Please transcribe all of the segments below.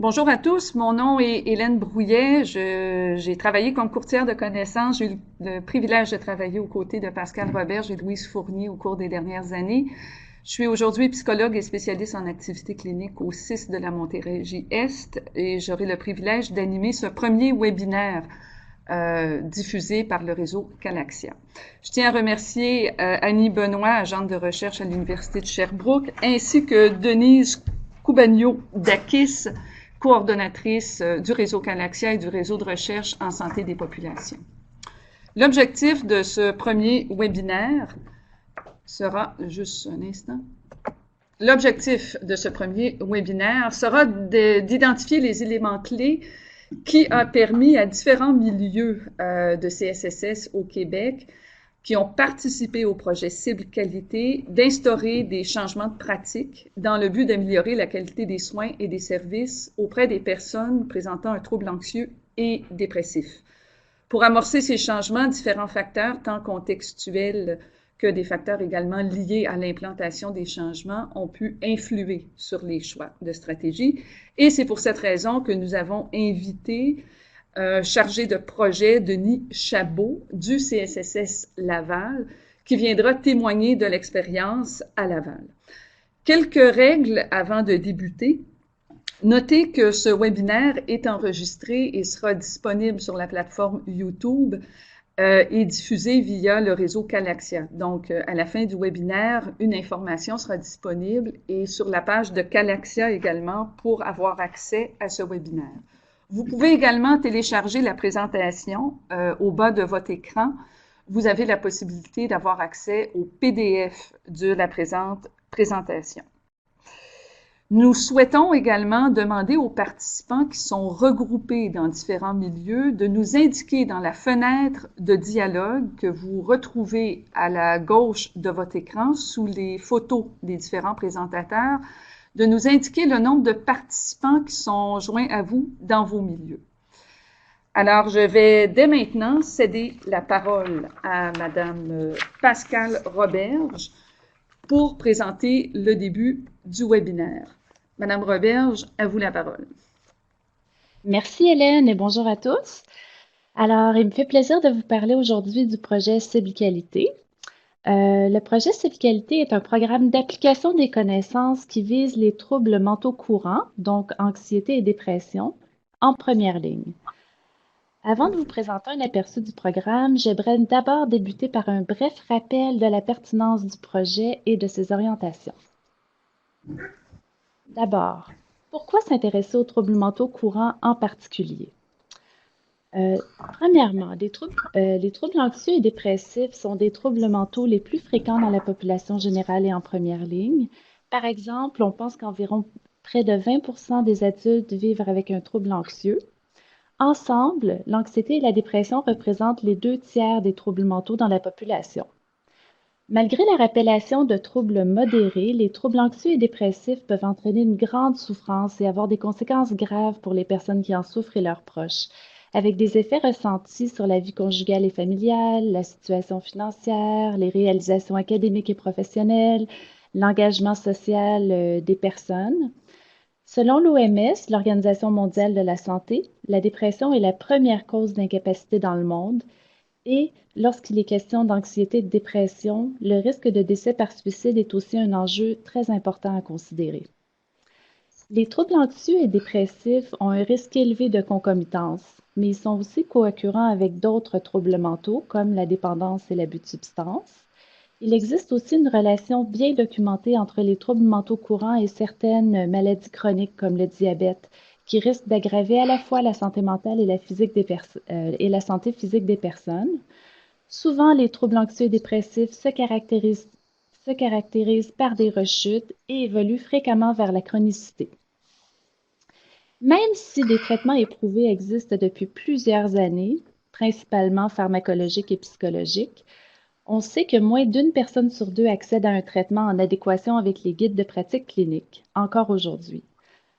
Bonjour à tous, mon nom est Hélène Brouillet. J'ai travaillé comme courtière de connaissances. J'ai eu le privilège de travailler aux côtés de Pascal Roberge et Louise Fournier au cours des dernières années. Je suis aujourd'hui psychologue et spécialiste en activité clinique au CIS de la Montérégie-Est et j'aurai le privilège d'animer ce premier webinaire diffusé par le réseau Calaxia. Je tiens à remercier Annie Benoît, agente de recherche à l'Université de Sherbrooke, ainsi que Denise Coubagno-Dakis, coordonnatrice du réseau Calaxia et du réseau de recherche en santé des populations. L'objectif de ce premier webinaire sera, juste un instant, l'objectif de ce premier webinaire sera d'identifier les éléments clés qui a permis à différents milieux de CSSS au Québec qui ont participé au projet Cible Qualité d'instaurer des changements de pratique dans le but d'améliorer la qualité des soins et des services auprès des personnes présentant un trouble anxieux et dépressif. Pour amorcer ces changements, différents facteurs, tant contextuels que des facteurs également liés à l'implantation des changements, ont pu influer sur les choix de stratégie. Et c'est pour cette raison que nous avons invité chargé de projet, Denis Chabot, du CSSS Laval, qui viendra témoigner de l'expérience à Laval. Quelques règles avant de débuter. Notez que ce webinaire est enregistré et sera disponible sur la plateforme YouTube et diffusé via le réseau Calaxia. Donc, à la fin du webinaire, une information sera disponible et sur la page de Calaxia également pour avoir accès à ce webinaire. Vous pouvez également télécharger la présentation au bas de votre écran. Vous avez la possibilité d'avoir accès au PDF de la présente présentation. Nous souhaitons également demander aux participants qui sont regroupés dans différents milieux de nous indiquer dans la fenêtre de dialogue que vous retrouvez à la gauche de votre écran sous les photos des différents présentateurs, de nous indiquer le nombre de participants qui sont joints à vous dans vos milieux. Alors, je vais dès maintenant céder la parole à Madame Pascal Roberge pour présenter le début du webinaire. Madame Roberge, à vous la parole. Merci Hélène et bonjour à tous. Alors, il me fait plaisir de vous parler aujourd'hui du projet Cible Qualité. Le projet Cible Qualité est un programme d'application des connaissances qui vise les troubles mentaux courants, donc anxiété et dépression, en première ligne. Avant de vous présenter un aperçu du programme, j'aimerais d'abord débuter par un bref rappel de la pertinence du projet et de ses orientations. D'abord, pourquoi s'intéresser aux troubles mentaux courants en particulier? Premièrement, les troubles anxieux et dépressifs sont des troubles mentaux les plus fréquents dans la population générale et en première ligne. Par exemple, on pense qu'environ près de 20% des adultes vivent avec un trouble anxieux. Ensemble, l'anxiété et la dépression représentent les 2 tiers des troubles mentaux dans la population. Malgré leur appellation de troubles modérés, les troubles anxieux et dépressifs peuvent entraîner une grande souffrance et avoir des conséquences graves pour les personnes qui en souffrent et leurs proches, avec des effets ressentis sur la vie conjugale et familiale, la situation financière, les réalisations académiques et professionnelles, l'engagement social des personnes. Selon l'OMS, l'Organisation mondiale de la santé, la dépression est la première cause d'incapacité dans le monde et lorsqu'il est question d'anxiété et de dépression, le risque de décès par suicide est aussi un enjeu très important à considérer. Les troubles anxieux et dépressifs ont un risque élevé de concomitance, mais ils sont aussi co-occurrents avec d'autres troubles mentaux comme la dépendance et l'abus de substances. Il existe aussi une relation bien documentée entre les troubles mentaux courants et certaines maladies chroniques comme le diabète, qui risquent d'aggraver à la fois la santé mentale et la santé physique des personnes. Souvent, les troubles anxieux et dépressifs se caractérisent par des rechutes et évoluent fréquemment vers la chronicité. Même si des traitements éprouvés existent depuis plusieurs années, principalement pharmacologiques et psychologiques, on sait que moins d'une personne sur deux accède à un traitement en adéquation avec les guides de pratique clinique, encore aujourd'hui.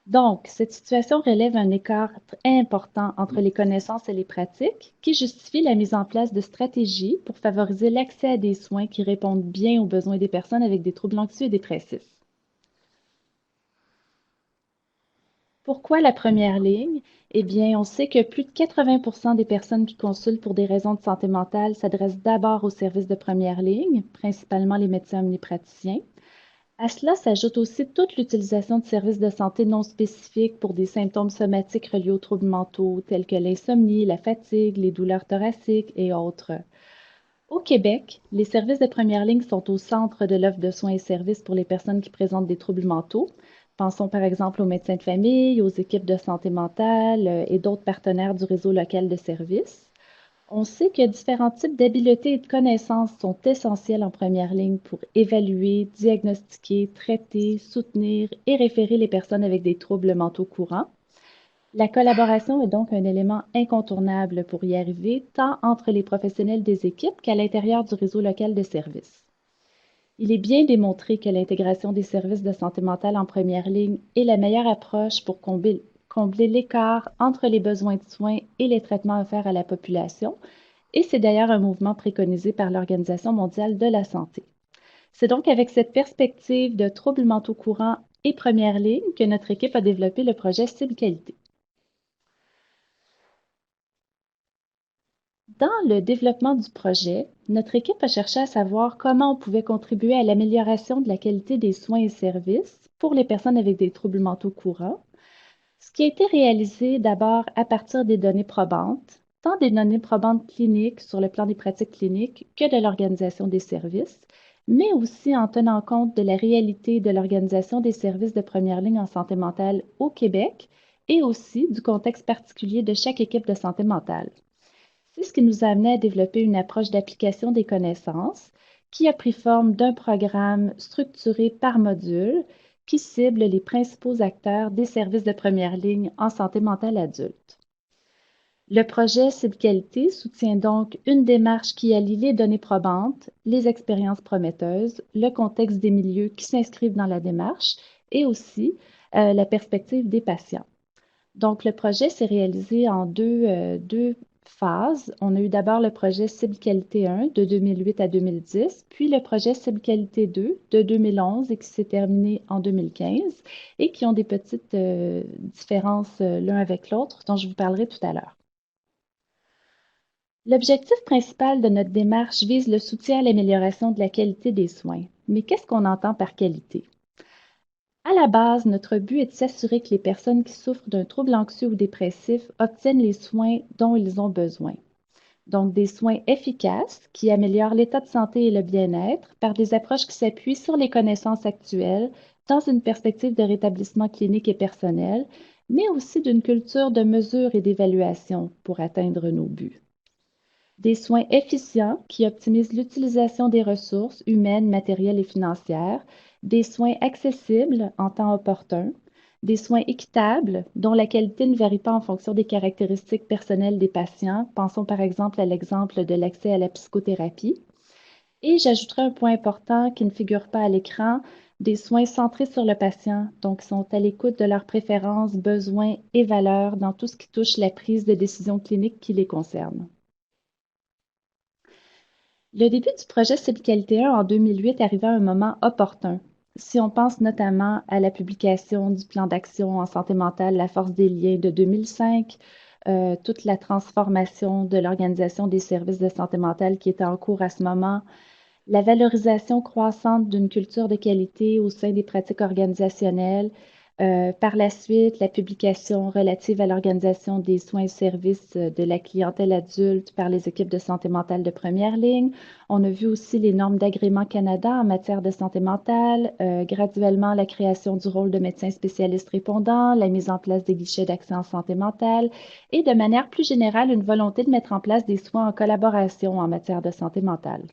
Donc, cette situation relève un écart important entre les connaissances et les pratiques qui justifie la mise en place de stratégies pour favoriser l'accès à des soins qui répondent bien aux besoins des personnes avec des troubles anxieux et dépressifs. Pourquoi la première ligne? Eh bien, on sait que plus de 80% des personnes qui consultent pour des raisons de santé mentale s'adressent d'abord aux services de première ligne, principalement les médecins omnipraticiens. À cela s'ajoute aussi toute l'utilisation de services de santé non spécifiques pour des symptômes somatiques reliés aux troubles mentaux tels que l'insomnie, la fatigue, les douleurs thoraciques et autres. Au Québec, les services de première ligne sont au centre de l'offre de soins et services pour les personnes qui présentent des troubles mentaux. Pensons par exemple aux médecins de famille, aux équipes de santé mentale et d'autres partenaires du réseau local de services. On sait que différents types d'habiletés et de connaissances sont essentiels en première ligne pour évaluer, diagnostiquer, traiter, soutenir et référer les personnes avec des troubles mentaux courants. La collaboration est donc un élément incontournable pour y arriver, tant entre les professionnels des équipes qu'à l'intérieur du réseau local de services. Il est bien démontré que l'intégration des services de santé mentale en première ligne est la meilleure approche pour combler l'écart entre les besoins de soins et les traitements offerts à la population, et c'est d'ailleurs un mouvement préconisé par l'Organisation mondiale de la santé. C'est donc avec cette perspective de troubles mentaux courants et première ligne que notre équipe a développé le projet Cible Qualité. Dans le développement du projet, notre équipe a cherché à savoir comment on pouvait contribuer à l'amélioration de la qualité des soins et services pour les personnes avec des troubles mentaux courants, ce qui a été réalisé d'abord à partir des données probantes, tant des données probantes cliniques sur le plan des pratiques cliniques que de l'organisation des services, mais aussi en tenant compte de la réalité de l'organisation des services de première ligne en santé mentale au Québec et aussi du contexte particulier de chaque équipe de santé mentale. C'est ce qui nous a amené à développer une approche d'application des connaissances qui a pris forme d'un programme structuré par module qui cible les principaux acteurs des services de première ligne en santé mentale adulte. Le projet Cible Qualité soutient donc une démarche qui allie les données probantes, les expériences prometteuses, le contexte des milieux qui s'inscrivent dans la démarche et aussi la perspective des patients. Donc, le projet s'est réalisé en deux phases. On a eu d'abord le projet Cible Qualité 1 de 2008 à 2010, puis le projet Cible Qualité 2 de 2011 et qui s'est terminé en 2015 et qui ont des petites différences l'un avec l'autre dont je vous parlerai tout à l'heure. L'objectif principal de notre démarche vise le soutien à l'amélioration de la qualité des soins. Mais qu'est-ce qu'on entend par qualité? À la base, notre but est de s'assurer que les personnes qui souffrent d'un trouble anxieux ou dépressif obtiennent les soins dont ils ont besoin. Donc, des soins efficaces qui améliorent l'état de santé et le bien-être par des approches qui s'appuient sur les connaissances actuelles dans une perspective de rétablissement clinique et personnel, mais aussi d'une culture de mesure et d'évaluation pour atteindre nos buts. Des soins efficients qui optimisent l'utilisation des ressources humaines, matérielles et financières, des soins accessibles en temps opportun, des soins équitables dont la qualité ne varie pas en fonction des caractéristiques personnelles des patients. Pensons par exemple à l'exemple de l'accès à la psychothérapie. Et j'ajouterai un point important qui ne figure pas à l'écran, des soins centrés sur le patient, donc sont à l'écoute de leurs préférences, besoins et valeurs dans tout ce qui touche la prise de décision clinique qui les concerne. Le début du projet Cible Qualité 1 en 2008 arrivait à un moment opportun. Si on pense notamment à la publication du plan d'action en santé mentale La force des liens de 2005, toute la transformation de l'organisation des services de santé mentale qui était en cours à ce moment, la valorisation croissante d'une culture de qualité au sein des pratiques organisationnelles. Par la suite, la publication relative à l'organisation des soins et services de la clientèle adulte par les équipes de santé mentale de première ligne. On a vu aussi les normes d'agrément Canada en matière de santé mentale, graduellement la création du rôle de médecin spécialiste répondant, la mise en place des guichets d'accès en santé mentale et de manière plus générale, une volonté de mettre en place des soins en collaboration en matière de santé mentale.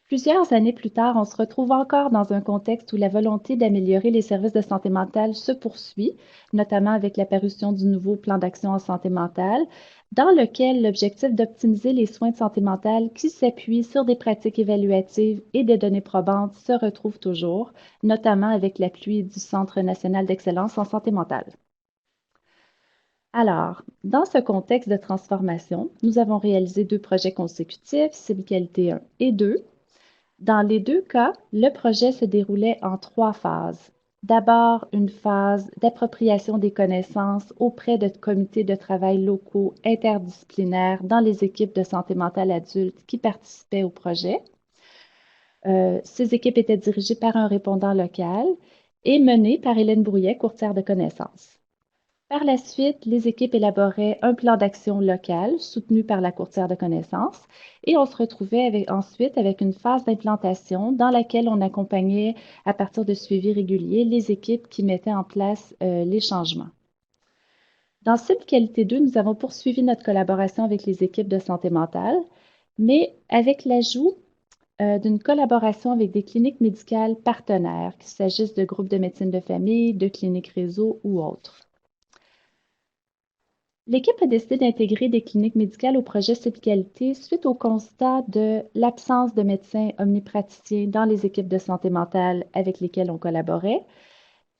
Plusieurs années plus tard, on se retrouve encore dans un contexte où la volonté d'améliorer les services de santé mentale se poursuit, notamment avec la parution du nouveau plan d'action en santé mentale, dans lequel l'objectif d'optimiser les soins de santé mentale qui s'appuient sur des pratiques évaluatives et des données probantes se retrouve toujours, notamment avec l'appui du Centre national d'excellence en santé mentale. Alors, dans ce contexte de transformation, nous avons réalisé deux projets consécutifs, Cible Qualité 1 et 2, dans les deux cas, le projet se déroulait en trois phases. D'abord, une phase d'appropriation des connaissances auprès de comités de travail locaux interdisciplinaires dans les équipes de santé mentale adulte qui participaient au projet. Ces équipes étaient dirigées par un répondant local et menées par Hélène Brouillet, courtière de connaissances. Par la suite, les équipes élaboraient un plan d'action local soutenu par la courtière de connaissances et on se retrouvait ensuite avec une phase d'implantation dans laquelle on accompagnait à partir de suivis réguliers les équipes qui mettaient en place les changements. Dans Cible Qualité 2, nous avons poursuivi notre collaboration avec les équipes de santé mentale, mais avec l'ajout d'une collaboration avec des cliniques médicales partenaires, qu'il s'agisse de groupes de médecine de famille, de cliniques réseau ou autres. L'équipe a décidé d'intégrer des cliniques médicales au projet Cible Qualité suite au constat de l'absence de médecins omnipraticiens dans les équipes de santé mentale avec lesquelles on collaborait,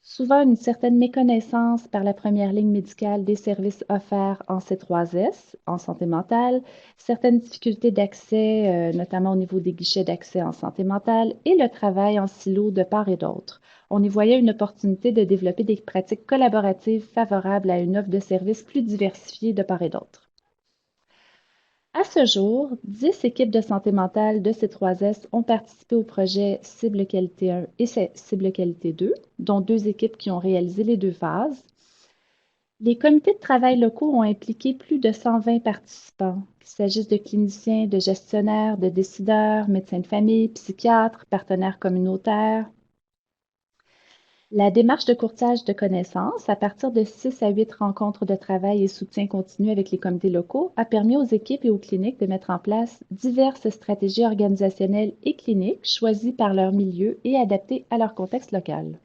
souvent une certaine méconnaissance par la première ligne médicale des services offerts en C3S, en santé mentale, certaines difficultés d'accès, notamment au niveau des guichets d'accès en santé mentale, et le travail en silo de part et d'autre. On y voyait une opportunité de développer des pratiques collaboratives favorables à une offre de services plus diversifiée de part et d'autre. À ce jour, 10 équipes de santé mentale de C3S ont participé au projet Cible Qualité 1 et Cible Qualité 2, dont 2 équipes qui ont réalisé les 2 phases. Les comités de travail locaux ont impliqué plus de 120 participants, qu'il s'agisse de cliniciens, de gestionnaires, de décideurs, médecins de famille, psychiatres, partenaires communautaires. La démarche de courtage de connaissances, à partir de 6 à 8 rencontres de travail et soutien continu avec les comités locaux, a permis aux équipes et aux cliniques de mettre en place diverses stratégies organisationnelles et cliniques choisies par leur milieu et adaptées à leur contexte local.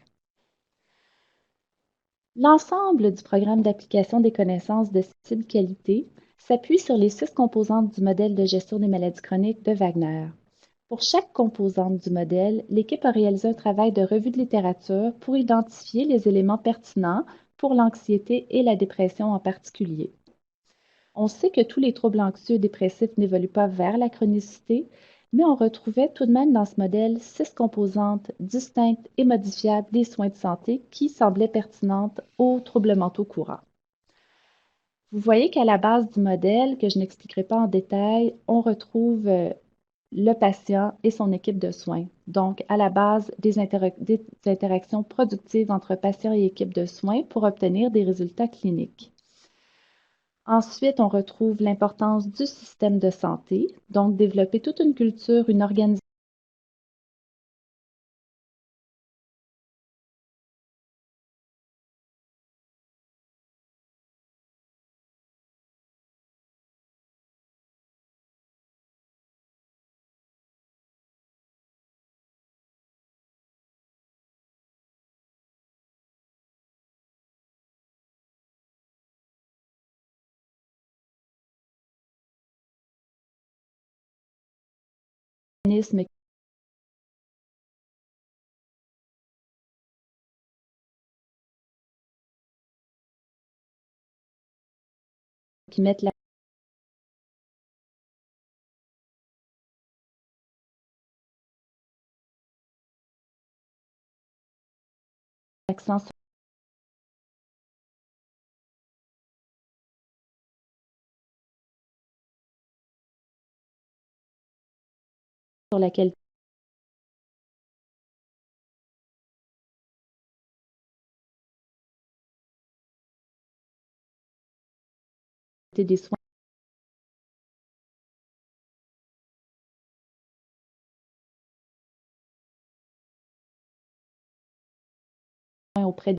L'ensemble du programme d'application des connaissances de Cible Qualité s'appuie sur les 6 composantes du modèle de gestion des maladies chroniques de Wagner. Pour chaque composante du modèle, l'équipe a réalisé un travail de revue de littérature pour identifier les éléments pertinents pour l'anxiété et la dépression en particulier. On sait que tous les troubles anxieux et dépressifs n'évoluent pas vers la chronicité, mais on retrouvait tout de même dans ce modèle 6 composantes distinctes et modifiables des soins de santé qui semblaient pertinentes aux troubles mentaux courants. Vous voyez qu'à la base du modèle, que je n'expliquerai pas en détail, on retrouve le patient et son équipe de soins. Donc, à la base, des interactions productives entre patient et équipe de soins pour obtenir des résultats cliniques. Ensuite, on retrouve l'importance du système de santé, donc développer toute une culture, une organisation qui mettent l'accent sur la qualité des soins auprès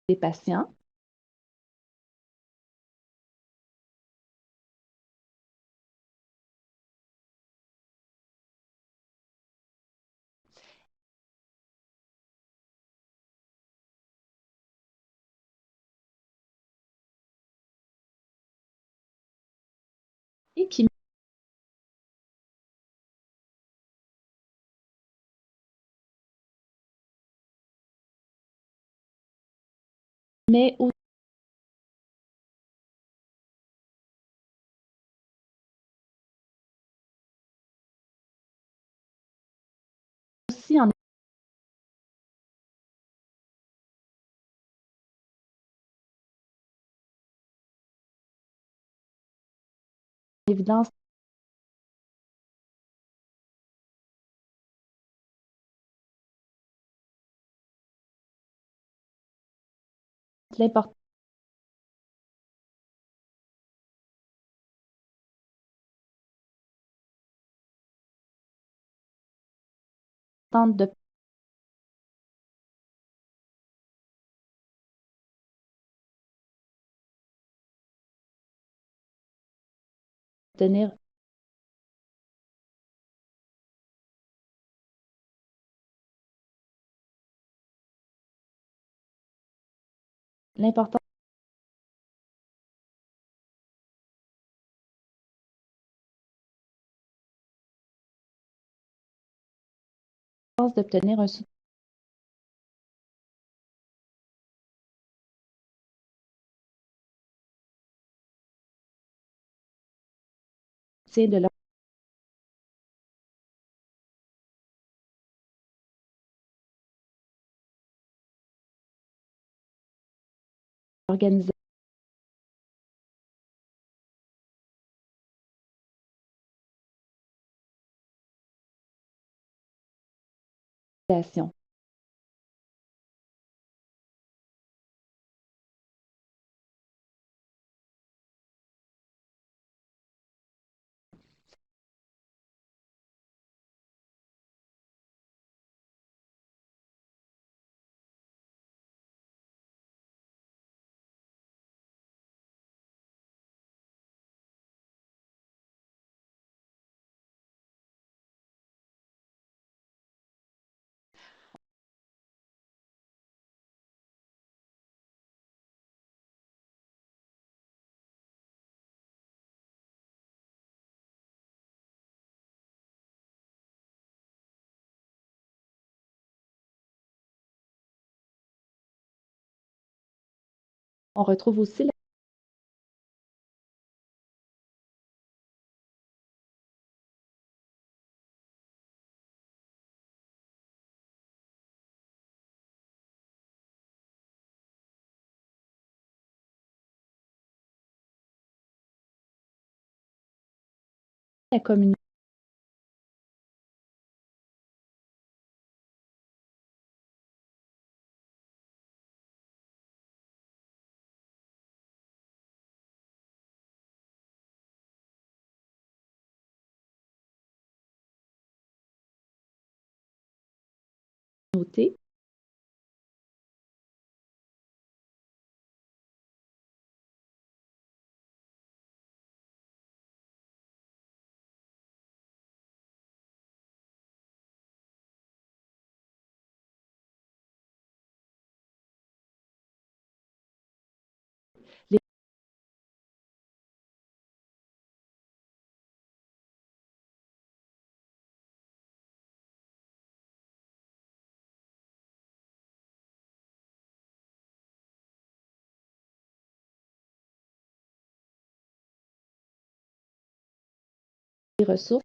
des patients et qui met aussi en évidence l'importance de tenir l'importance d'obtenir un soutien de l'organisation On retrouve aussi la communauté des ressources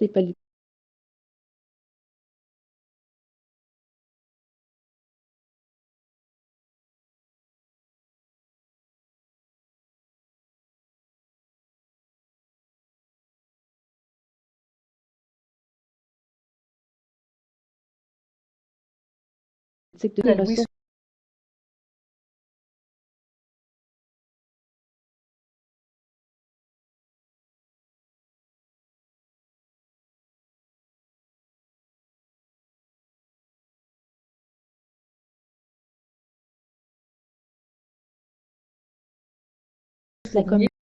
les politiques de La les Louise ressources de la Fournier. communauté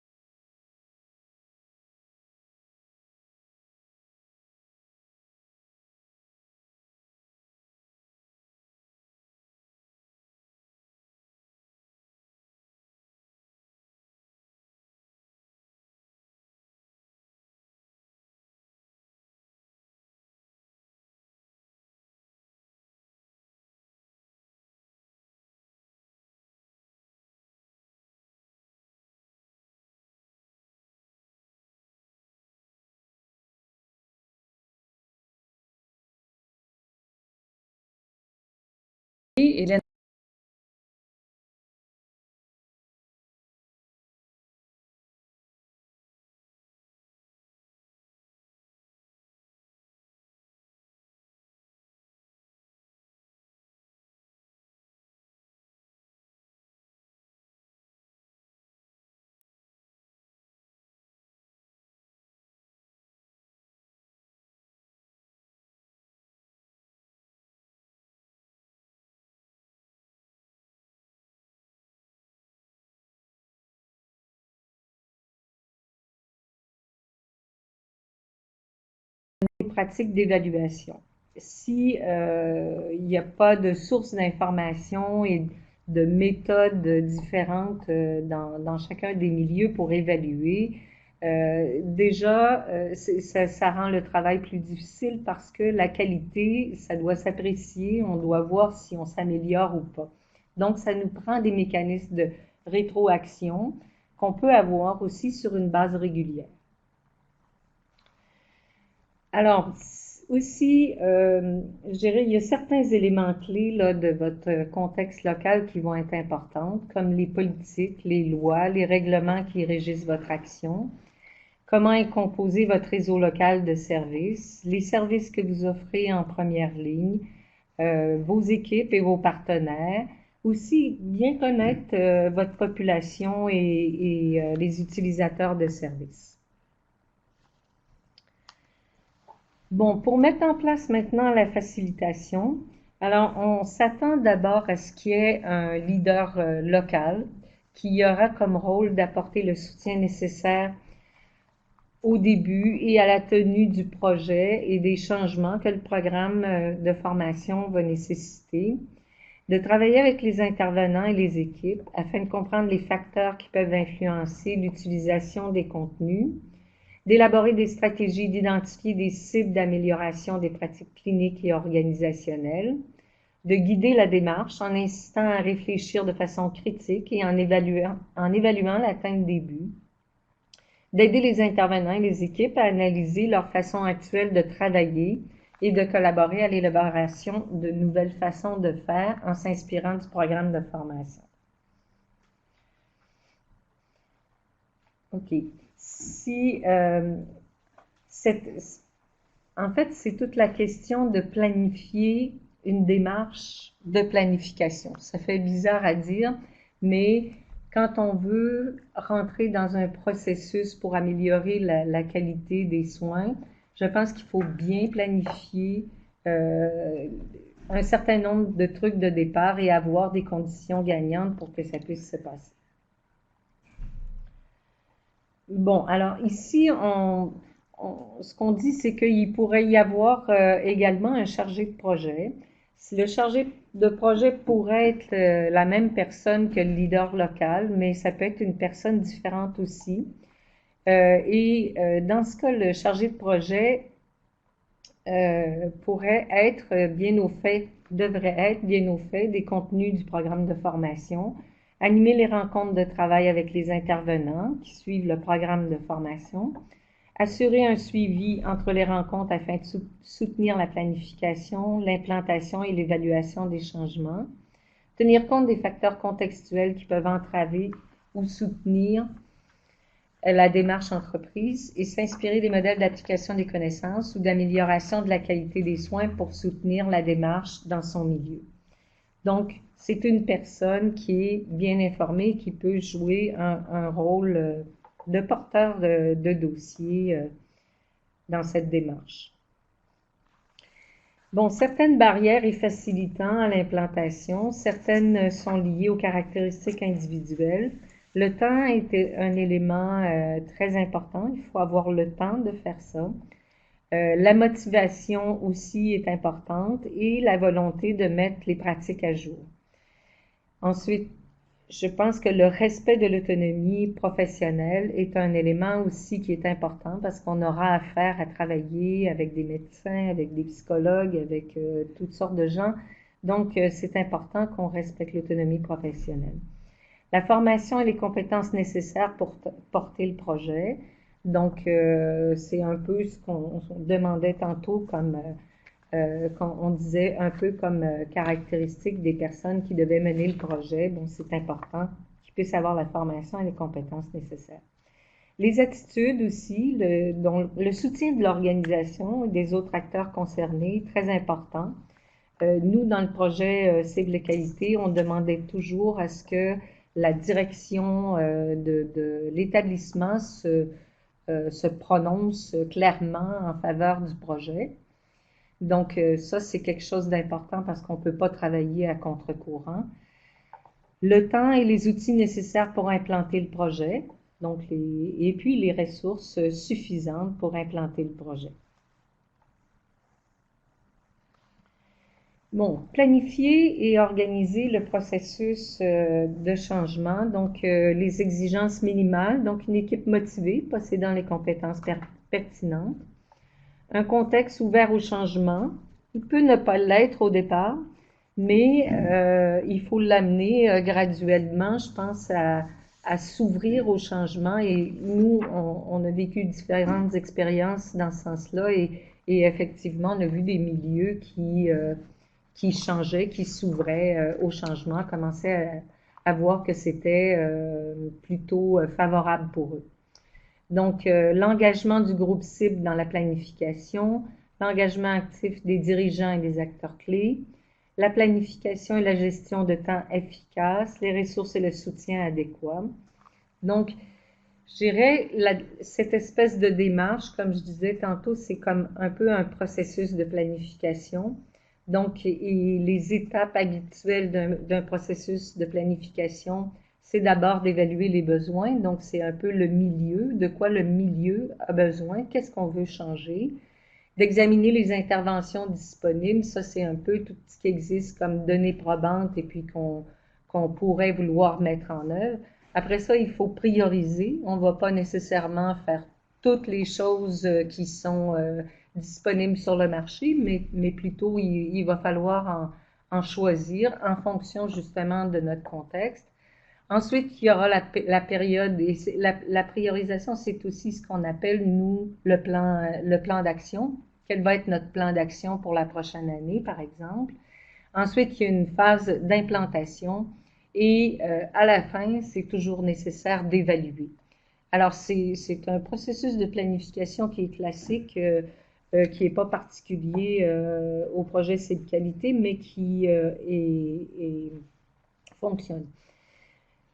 Hélène pratiques d'évaluation. Si il n'y a pas de source d'information et de méthodes différentes dans chacun des milieux pour évaluer, déjà, ça rend le travail plus difficile parce que la qualité, ça doit s'apprécier, on doit voir si on s'améliore ou pas. Donc, ça nous prend des mécanismes de rétroaction qu'on peut avoir aussi sur une base régulière. Alors, aussi, je dirais, il y a certains éléments clés là, de votre contexte local qui vont être importants, comme les politiques, les lois, les règlements qui régissent votre action, comment est composé votre réseau local de services, les services que vous offrez en première ligne, vos équipes et vos partenaires. Aussi, bien connaître votre population et les utilisateurs de services. Bon, pour mettre en place maintenant la facilitation, alors on s'attend d'abord à ce qu'il y ait un leader local qui aura comme rôle d'apporter le soutien nécessaire au début et à la tenue du projet et des changements que le programme de formation va nécessiter, de travailler avec les intervenants et les équipes afin de comprendre les facteurs qui peuvent influencer l'utilisation des contenus, d'élaborer des stratégies, d'identifier des cibles d'amélioration des pratiques cliniques et organisationnelles, de guider la démarche en incitant à réfléchir de façon critique et en évaluant l'atteinte des buts, d'aider les intervenants et les équipes à analyser leur façon actuelle de travailler et de collaborer à l'élaboration de nouvelles façons de faire en s'inspirant du programme de formation. OK. En fait, c'est toute la question de planifier une démarche de planification. Ça fait bizarre à dire, mais quand on veut rentrer dans un processus pour améliorer la qualité des soins, je pense qu'il faut bien planifier un certain nombre de trucs de départ et avoir des conditions gagnantes pour que ça puisse se passer. Bon, alors ici, ce qu'on dit, c'est qu'il pourrait y avoir également un chargé de projet. Le chargé de projet pourrait être la même personne que le leader local, mais ça peut être une personne différente aussi. Dans ce cas, le chargé de projet pourrait être bien au fait, devrait être bien au fait des contenus du programme de formation, animer les rencontres de travail avec les intervenants qui suivent le programme de formation, assurer un suivi entre les rencontres afin de soutenir la planification, l'implantation et l'évaluation des changements, tenir compte des facteurs contextuels qui peuvent entraver ou soutenir la démarche entreprise et s'inspirer des modèles d'application des connaissances ou d'amélioration de la qualité des soins pour soutenir la démarche dans son milieu. Donc, c'est une personne qui est bien informée et qui peut jouer un rôle de porteur de dossier dans cette démarche. Bon, certaines barrières et facilitant à l'implantation, certaines sont liées aux caractéristiques individuelles. Le temps est un élément très important, il faut avoir le temps de faire ça. La motivation aussi est importante et la volonté de mettre les pratiques à jour. Ensuite, je pense que le respect de l'autonomie professionnelle est un élément aussi qui est important parce qu'on aura affaire à travailler avec des médecins, avec des psychologues, avec toutes sortes de gens. Donc, c'est important qu'on respecte l'autonomie professionnelle. La formation et les compétences nécessaires pour porter le projet. Donc, c'est un peu ce qu'on demandait tantôt comme on disait un peu comme caractéristique des personnes qui devaient mener le projet. Bon, c'est important qu'ils puissent avoir la formation et les compétences nécessaires. Les attitudes aussi, le soutien de l'organisation et des autres acteurs concernés, très important. Nous, dans le projet Cible Qualité, on demandait toujours à ce que la direction de l'établissement se prononce clairement en faveur du projet. Donc, ça, c'est quelque chose d'important parce qu'on ne peut pas travailler à contre-courant. Le temps et les outils nécessaires pour implanter le projet, donc et puis les ressources suffisantes pour implanter le projet. Bon, planifier et organiser le processus de changement, donc les exigences minimales, donc une équipe motivée, possédant les compétences pertinentes, un contexte ouvert au changement, il peut ne pas l'être au départ, mais il faut l'amener graduellement, je pense, à s'ouvrir au changement. Et nous, on a vécu différentes expériences dans ce sens-là et effectivement, on a vu des milieux qui changeaient, qui s'ouvraient au changement, commençaient à voir que c'était plutôt favorable pour eux. Donc, l'engagement du groupe cible dans la planification, l'engagement actif des dirigeants et des acteurs clés, la planification et la gestion de temps efficace, les ressources et le soutien adéquat. Donc, je dirais, cette espèce de démarche, comme je disais tantôt, c'est comme un peu un processus de planification. Donc, et les étapes habituelles d'un processus de planification, c'est d'abord d'évaluer les besoins. Donc, c'est un peu le milieu, de quoi le milieu a besoin, qu'est-ce qu'on veut changer. D'examiner les interventions disponibles, ça c'est un peu tout ce qui existe comme données probantes et puis qu'on pourrait vouloir mettre en œuvre. Après ça, il faut prioriser. On ne va pas nécessairement faire toutes les choses qui sont disponibles sur le marché, mais plutôt il va falloir en choisir en fonction justement de notre contexte. Ensuite, il y aura la période, et la priorisation, c'est aussi ce qu'on appelle, nous, le plan d'action. Quel va être notre plan d'action pour la prochaine année, par exemple. Ensuite, il y a une phase d'implantation et à la fin, c'est toujours nécessaire d'évaluer. Alors, c'est un processus de planification qui est classique, qui n'est pas particulier au projet Cible Qualité, mais qui fonctionne.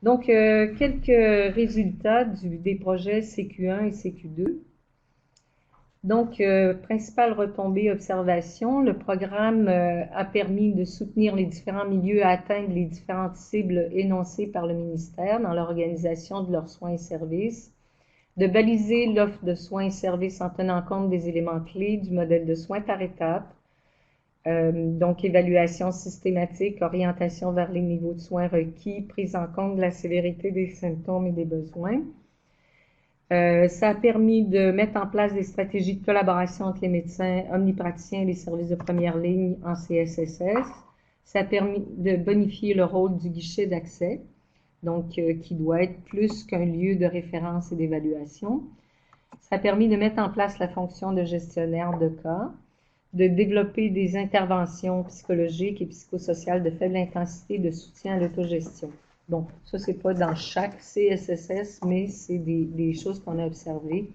Donc, quelques résultats des projets CQ1 et CQ2. Donc, principale retombée observation, le programme a permis de soutenir les différents milieux à atteindre les différentes cibles énoncées par le ministère dans l'organisation de leurs soins et services, de baliser l'offre de soins et services en tenant compte des éléments clés du modèle de soins par étapes, donc évaluation systématique, orientation vers les niveaux de soins requis, prise en compte de la sévérité des symptômes et des besoins. Ça a permis de mettre en place des stratégies de collaboration entre les médecins omnipraticiens et les services de première ligne en CSSS. Ça a permis de bonifier le rôle du guichet d'accès, donc qui doit être plus qu'un lieu de référence et d'évaluation. Ça a permis de mettre en place la fonction de gestionnaire de cas, de développer des interventions psychologiques et psychosociales de faible intensité de soutien à l'autogestion. Bon, ça, c'est pas dans chaque CSSS, mais c'est des choses qu'on a observées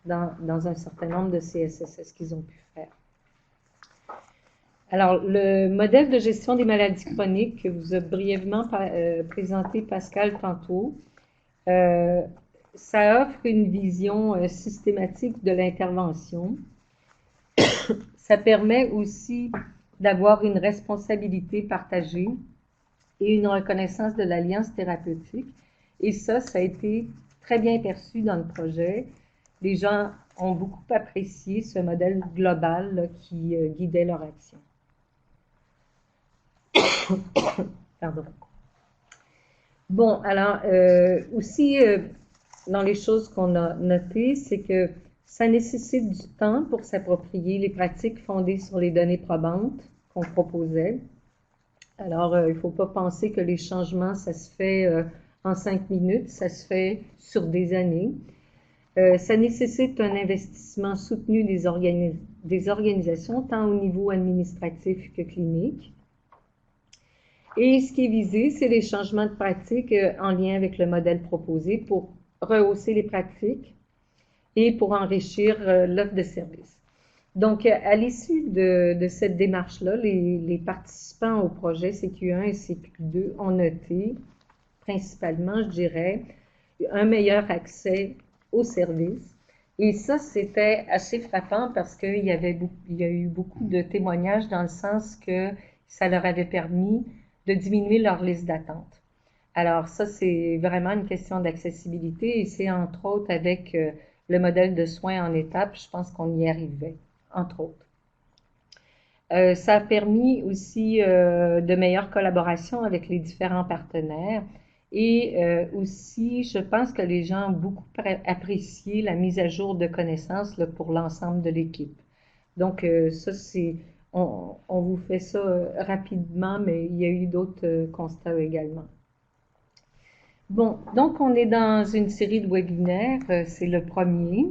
dans un certain nombre de CSSS qu'ils ont pu faire. Alors, le modèle de gestion des maladies chroniques que vous a brièvement présenté Pascal tantôt, ça offre une vision systématique de l'intervention. Ça permet aussi d'avoir une responsabilité partagée et une reconnaissance de l'alliance thérapeutique. Et ça a été très bien perçu dans le projet. Les gens ont beaucoup apprécié ce modèle global là, qui guidait leur action. Pardon. Bon, alors, aussi, dans les choses qu'on a notées, c'est que ça nécessite du temps pour s'approprier les pratiques fondées sur les données probantes qu'on proposait. Alors, il ne faut pas penser que les changements, ça se fait en 5 minutes, ça se fait sur des années. Ça nécessite un investissement soutenu des organisations, tant au niveau administratif que clinique. Et ce qui est visé, c'est les changements de pratiques en lien avec le modèle proposé pour rehausser les pratiques et pour enrichir l'offre de services. Donc, à l'issue de cette démarche-là, les participants au projet CQ1 et CQ2 ont noté, principalement, je dirais, un meilleur accès aux services. Et ça, c'était assez frappant parce qu'il y a eu beaucoup de témoignages dans le sens que ça leur avait permis de diminuer leur liste d'attente. Alors ça, c'est vraiment une question d'accessibilité et c'est entre autres avec le modèle de soins en étapes, je pense qu'on y arrivait, entre autres. Ça a permis aussi de meilleures collaborations avec les différents partenaires et aussi, je pense que les gens ont beaucoup apprécié la mise à jour de connaissances là, pour l'ensemble de l'équipe. Donc ça, on vous fait ça rapidement, mais il y a eu d'autres constats également. Bon, donc on est dans une série de webinaires, c'est le premier.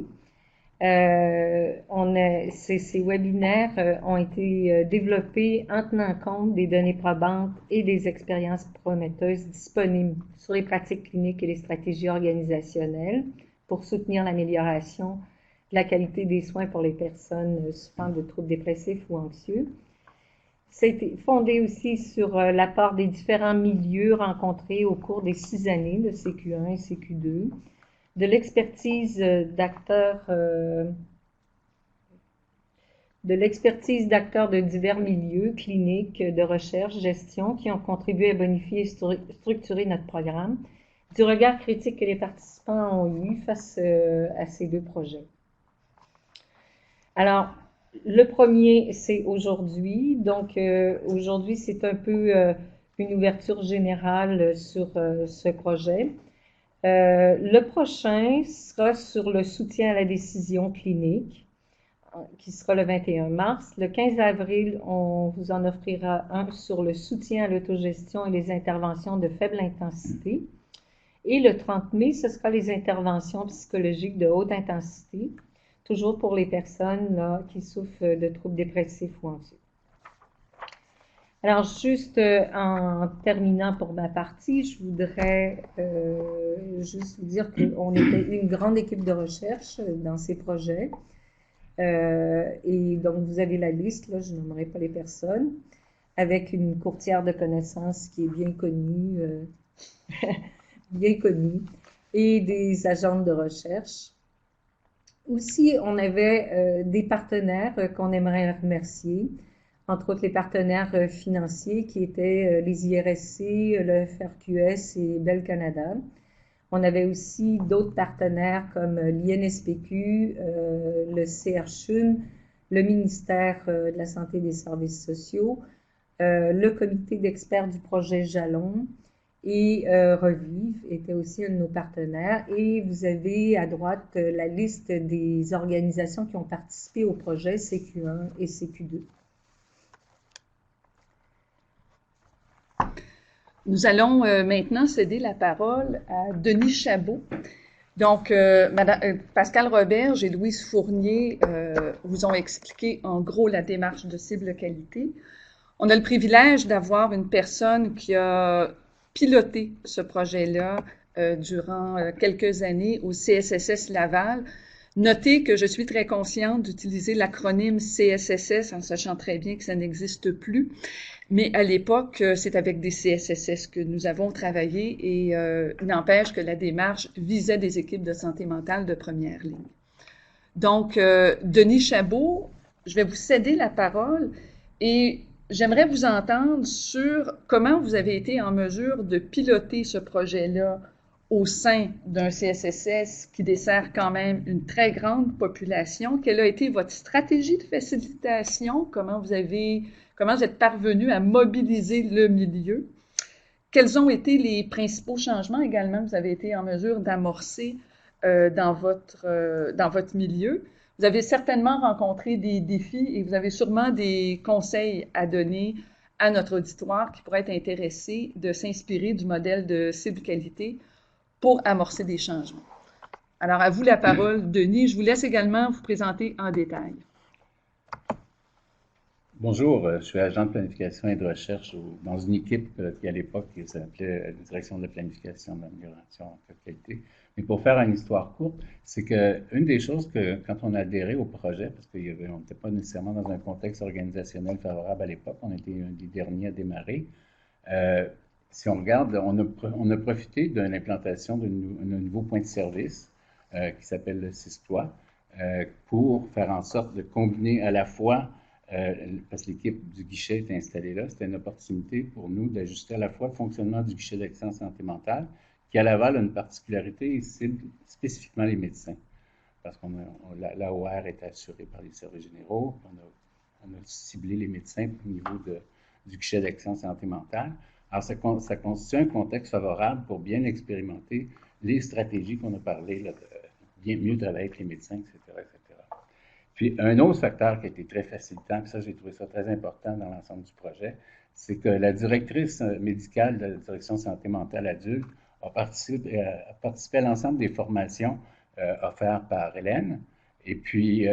Ces webinaires ont été développés en tenant compte des données probantes et des expériences prometteuses disponibles sur les pratiques cliniques et les stratégies organisationnelles pour soutenir l'amélioration de la qualité des soins pour les personnes souffrant de troubles dépressifs ou anxieux. C'est fondé aussi sur l'apport des différents milieux rencontrés au cours des 6 années de CQ1 et CQ2, de l'expertise d'acteurs de divers milieux, cliniques, de recherche, gestion, qui ont contribué à bonifier et structurer notre programme, du regard critique que les participants ont eu face à ces deux projets. Alors, le premier, c'est aujourd'hui. Donc, aujourd'hui, c'est un peu une ouverture générale sur ce projet. Le prochain sera sur le soutien à la décision clinique, qui sera le 21 mars. Le 15 avril, on vous en offrira un sur le soutien à l'autogestion et les interventions de faible intensité. Et le 30 mai, ce sera les interventions psychologiques de haute intensité, toujours pour les personnes là, qui souffrent de troubles dépressifs ou anxieux. Alors, juste en terminant pour ma partie, je voudrais juste vous dire qu'on était une grande équipe de recherche dans ces projets. Et donc, vous avez la liste, là, je nommerai pas les personnes, avec une courtière de connaissances qui est bien connue, et des agentes de recherche. Aussi, on avait des partenaires qu'on aimerait remercier, entre autres les partenaires financiers qui étaient les IRSC, le FRQS et Bell Canada. On avait aussi d'autres partenaires comme l'INSPQ, le CRCHUM, le ministère de la Santé et des Services sociaux, le comité d'experts du projet Jalon et Revive était aussi un de nos partenaires. Et vous avez à droite la liste des organisations qui ont participé au projet CQ1 et CQ2. Nous allons maintenant céder la parole à Denis Chabot. Donc, Pascal Roberge et Louise Fournier vous ont expliqué en gros la démarche de cible qualité. On a le privilège d'avoir une personne qui a piloté ce projet-là durant quelques années au CSSS Laval. Notez que je suis très consciente d'utiliser l'acronyme CSSS en sachant très bien que ça n'existe plus. Mais à l'époque, c'est avec des CSSS que nous avons travaillé et n'empêche que la démarche visait des équipes de santé mentale de première ligne. Donc, Denis Chabot, je vais vous céder la parole et j'aimerais vous entendre sur comment vous avez été en mesure de piloter ce projet-là au sein d'un CSSS qui dessert quand même une très grande population. Quelle a été votre stratégie de facilitation? Comment vous êtes parvenu à mobiliser le milieu? Quels ont été les principaux changements également que vous avez été en mesure d'amorcer dans votre milieu? Vous avez certainement rencontré des défis et vous avez sûrement des conseils à donner à notre auditoire qui pourrait être intéressé de s'inspirer du modèle de cible qualité pour amorcer des changements. Alors, à vous la parole, Denis. Je vous laisse également vous présenter en détail. Bonjour, je suis agent de planification et de recherche dans une équipe qui, à l'époque, s'appelait la Direction de la planification de l'amélioration de qualité. Mais pour faire une histoire courte, c'est qu'une des choses que, quand on a adhéré au projet, parce qu'on n'était pas nécessairement dans un contexte organisationnel favorable à l'époque, on était un des derniers à démarrer. Si on regarde, on a profité d'une implantation d'un nouveau point de service qui s'appelle le Sistois pour faire en sorte de combiner à la fois parce que l'équipe du guichet est installée là, c'était une opportunité pour nous d'ajuster à la fois le fonctionnement du guichet d'excellence santé mentale, qui à Laval a une particularité et cible spécifiquement les médecins. Parce que l'AOR est assurée par les services généraux, on a ciblé les médecins au niveau du guichet d'excellence santé mentale. Alors, ça constitue un contexte favorable pour bien expérimenter les stratégies qu'on a parlé, là, de bien mieux travailler avec les médecins, etc., etc. Puis, un autre facteur qui a été très facilitant, puis ça, j'ai trouvé ça très important dans l'ensemble du projet, c'est que la directrice médicale de la Direction santé mentale adulte a participé à l'ensemble des formations offertes par Hélène. Et puis,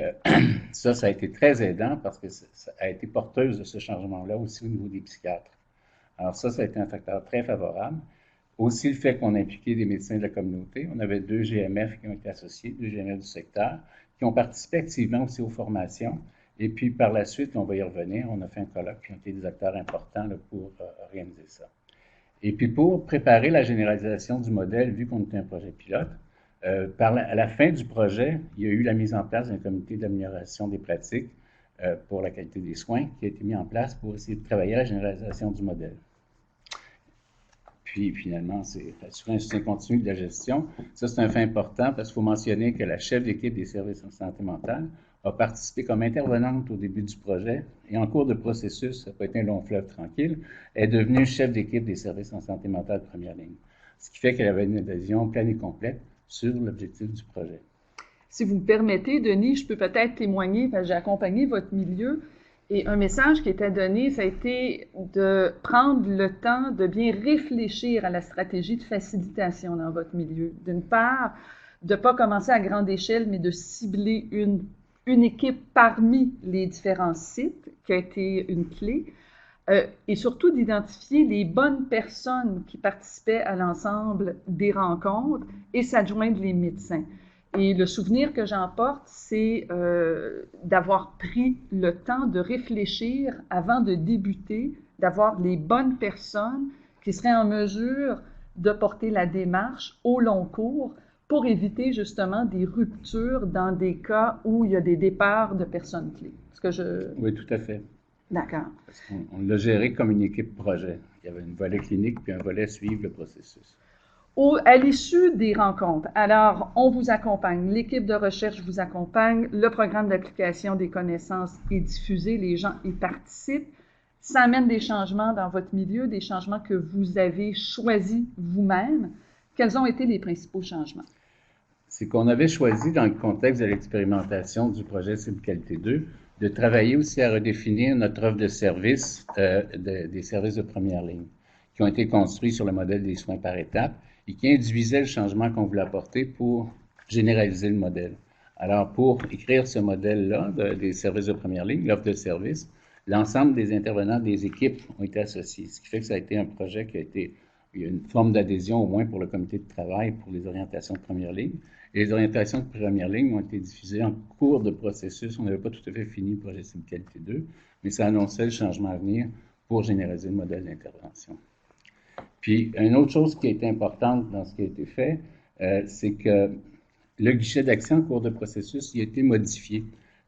ça a été très aidant parce que ça a été porteuse de ce changement-là aussi au niveau des psychiatres. Alors ça a été un facteur très favorable. Aussi, le fait qu'on a impliqué des médecins de la communauté. On avait 2 GMF qui ont été associés, 2 GMF du secteur, qui ont participé activement aussi aux formations. Et puis, par la suite, on va y revenir, on a fait un colloque qui ont été des acteurs importants là, pour organiser ça. Et puis, pour préparer la généralisation du modèle, vu qu'on était un projet pilote, à la fin du projet, il y a eu la mise en place d'un comité d'amélioration des pratiques pour la qualité des soins qui a été mis en place pour essayer de travailler à la généralisation du modèle. Puis, finalement, c'est assurer un soutien continu de la gestion. Ça, c'est un fait important parce qu'il faut mentionner que la chef d'équipe des services en santé mentale a participé comme intervenante au début du projet et en cours de processus, ça n'a pas été un long fleuve tranquille, est devenue chef d'équipe des services en santé mentale de première ligne. Ce qui fait qu'elle avait une adhésion pleine et complète sur l'objectif du projet. Si vous me permettez, Denis, je peux peut-être témoigner, parce que j'ai accompagné votre milieu, et un message qui était donné, ça a été de prendre le temps de bien réfléchir à la stratégie de facilitation dans votre milieu. D'une part, de ne pas commencer à grande échelle, mais de cibler une équipe parmi les différents sites, qui a été une clé, et surtout d'identifier les bonnes personnes qui participaient à l'ensemble des rencontres et s'adjoindre les médecins. Et le souvenir que j'en porte, c'est d'avoir pris le temps de réfléchir avant de débuter, d'avoir les bonnes personnes qui seraient en mesure de porter la démarche au long cours pour éviter justement des ruptures dans des cas où il y a des départs de personnes clés. Oui, tout à fait. D'accord. Parce qu'on l'a géré comme une équipe projet. Il y avait un volet clinique puis un volet suivre le processus. À l'issue des rencontres, alors on vous accompagne, l'équipe de recherche vous accompagne, le programme d'application des connaissances est diffusé, les gens y participent. Ça amène des changements dans votre milieu, des changements que vous avez choisis vous-même. Quels ont été les principaux changements? C'est qu'on avait choisi, dans le contexte de l'expérimentation du projet Cible Qualité 2, de travailler aussi à redéfinir notre offre de services, des services de première ligne, qui ont été construits sur le modèle des soins par étapes et qui induisaient le changement qu'on voulait apporter pour généraliser le modèle. Alors, pour écrire ce modèle-là des services de première ligne, l'offre de services, l'ensemble des intervenants des équipes ont été associés, ce qui fait que ça a été un projet qui a été, il y a une forme d'adhésion au moins pour le comité de travail pour les orientations de première ligne. Et les orientations de première ligne ont été diffusées en cours de processus. On n'avait pas tout à fait fini le projet Cible Qualité 2, mais ça annonçait le changement à venir pour généraliser le modèle d'intervention. Puis, une autre chose qui a été importante dans ce qui a été fait, c'est que le guichet d'accès en cours de processus, il a été modifié.